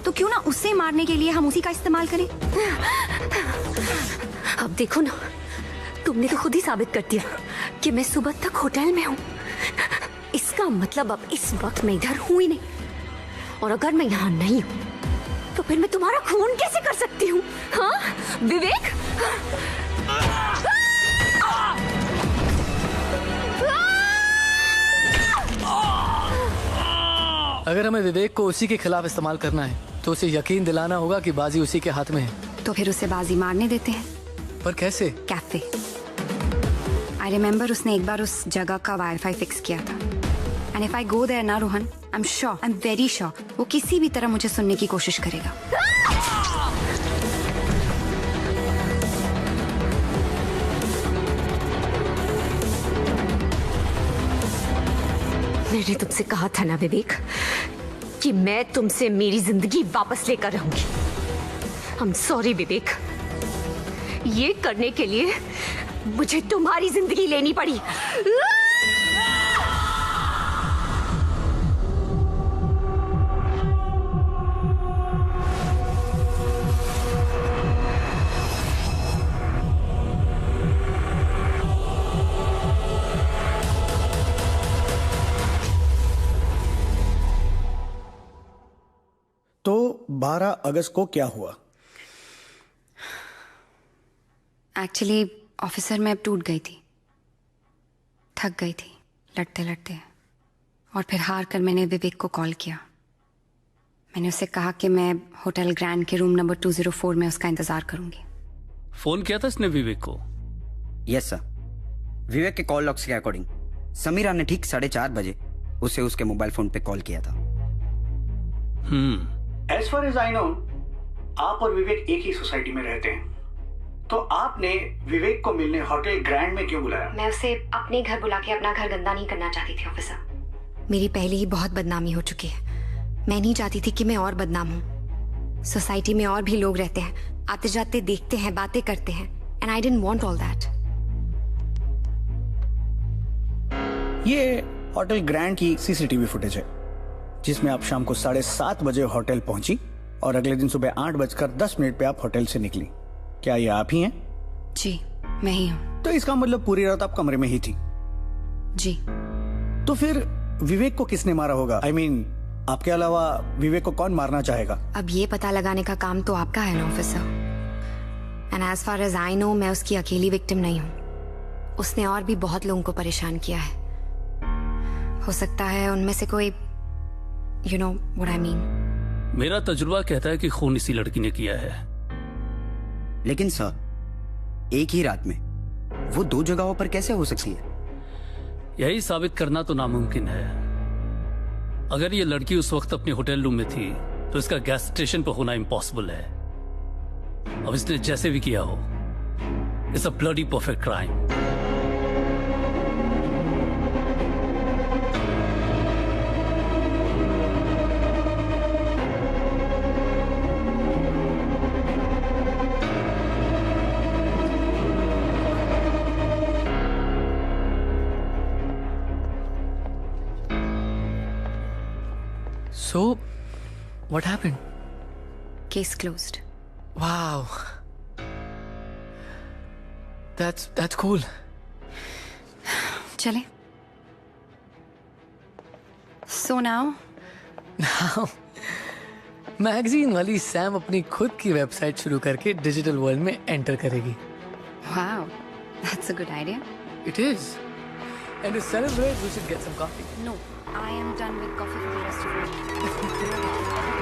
तो क्यों ना उसे मारने के लिए हम उसी का इस्तेमाल करें। अब देखो ना, तुमने तो खुद ही साबित कर दिया कि मैं सुबह तक होटल में हूँ। इसका मतलब अब इस वक्त मैं इधर हूँ ही नहीं, और अगर मैं यहाँ नहीं हूँ तो फिर मैं तुम्हारा खून कैसे कर सकती हूँ? हाँ विवेक? अगर हमें विवेक को उसी के खिलाफ इस्तेमाल करना है तो उसे यकीन दिलाना होगा कि बाजी उसी के हाथ में है। तो फिर उसे बाजी मारने देते हैं। पर कैसे? कैफे। आई रिमेम्बर उसने एक बार उस जगह का वाईफाई फिक्स किया था। And if I go there ना Rohan, I am sure, I am very sure, वो किसी भी तरह मुझे सुनने की कोशिश करेगा। मैंने तुमसे कहा था ना विवेक कि मैं तुमसे मेरी जिंदगी वापस लेकर रहूंगी। आई एम सॉरी विवेक, ये करने के लिए मुझे तुम्हारी जिंदगी लेनी पड़ी। तो 12 अगस्त को क्या हुआ? एक्चुअली ऑफिसर मैं अब टूट गई थी, थक गई थी लड़ते लड़ते, और फिर हार कर मैंने विवेक को कॉल किया। मैंने उससे कहा कि मैं होटल ग्रैंड के रूम नंबर 204 में उसका इंतजार करूंगी। फोन किया था इसने विवेक को? Yes sir. विवेक के कॉल लॉग्स के अकॉर्डिंग समीरा ने ठीक 4:30 बजे उसे उसके मोबाइल फोन पे कॉल किया था। As far as I know, आप और विवेक एक ही सोसाइटी में रहते हैं, तो आपने विवेक को मिलने होटल ग्रैंड में क्यों बुलाया? मैं उसे अपने घर बुला के अपना घर गंदा नहीं करना चाहती थी ऑफिसर। मेरी पहले ही बहुत बदनामी हो चुकी है। मैं नहीं चाहती थी कि मैं और बदनाम हूँ। सोसाइटी में और भी लोग रहते हैं, आते जाते देखते हैं, बातें करते हैं, and I didn't want all that. ये होटल ग्रैंड की सीसीटीवी फुटेज है जिसमें आप शाम को 7:30 बजे होटल पहुंची और अगले दिन सुबह 8:10 पे आप होटल से निकली। क्या ये आप ही हैं? जी मैं ही हूँ। तो इसका मतलब पूरी रात आप कमरे में ही थी? जी। तो फिर विवेक को किसने मारा होगा? I mean, आपके अलावा विवेक को कौन मारना चाहेगा? अब ये पता लगाने का काम तो आपका है ना officer. And as far as I know, मैं उसकी अकेली विक्टिम नहीं हूँ। उसने और भी बहुत लोगों को परेशान किया है। हो सकता है उनमें से कोई, you know what I mean। मेरा तजुर्बा कहता है कि खून इसी लड़की ने किया है। लेकिन सर, एक ही रात में वो 2 जगहों पर कैसे हो सकती है? यही साबित करना तो नामुमकिन है। अगर ये लड़की उस वक्त अपने होटल रूम में थी तो इसका गैस स्टेशन पर होना इम्पॉसिबल है। अब इसने जैसे भी किया हो, it's a bloody perfect crime. So, what happened? Case closed. Wow. That's cool. चले. So now? Now, मैगजीन वाली सैम अपनी खुद की वेबसाइट शुरू करके डिजिटल वर्ल्ड में एंटर करेगी. Wow, that's a good idea. It is. And to celebrate, we should get some coffee. No, I am done with coffee for the rest of the day.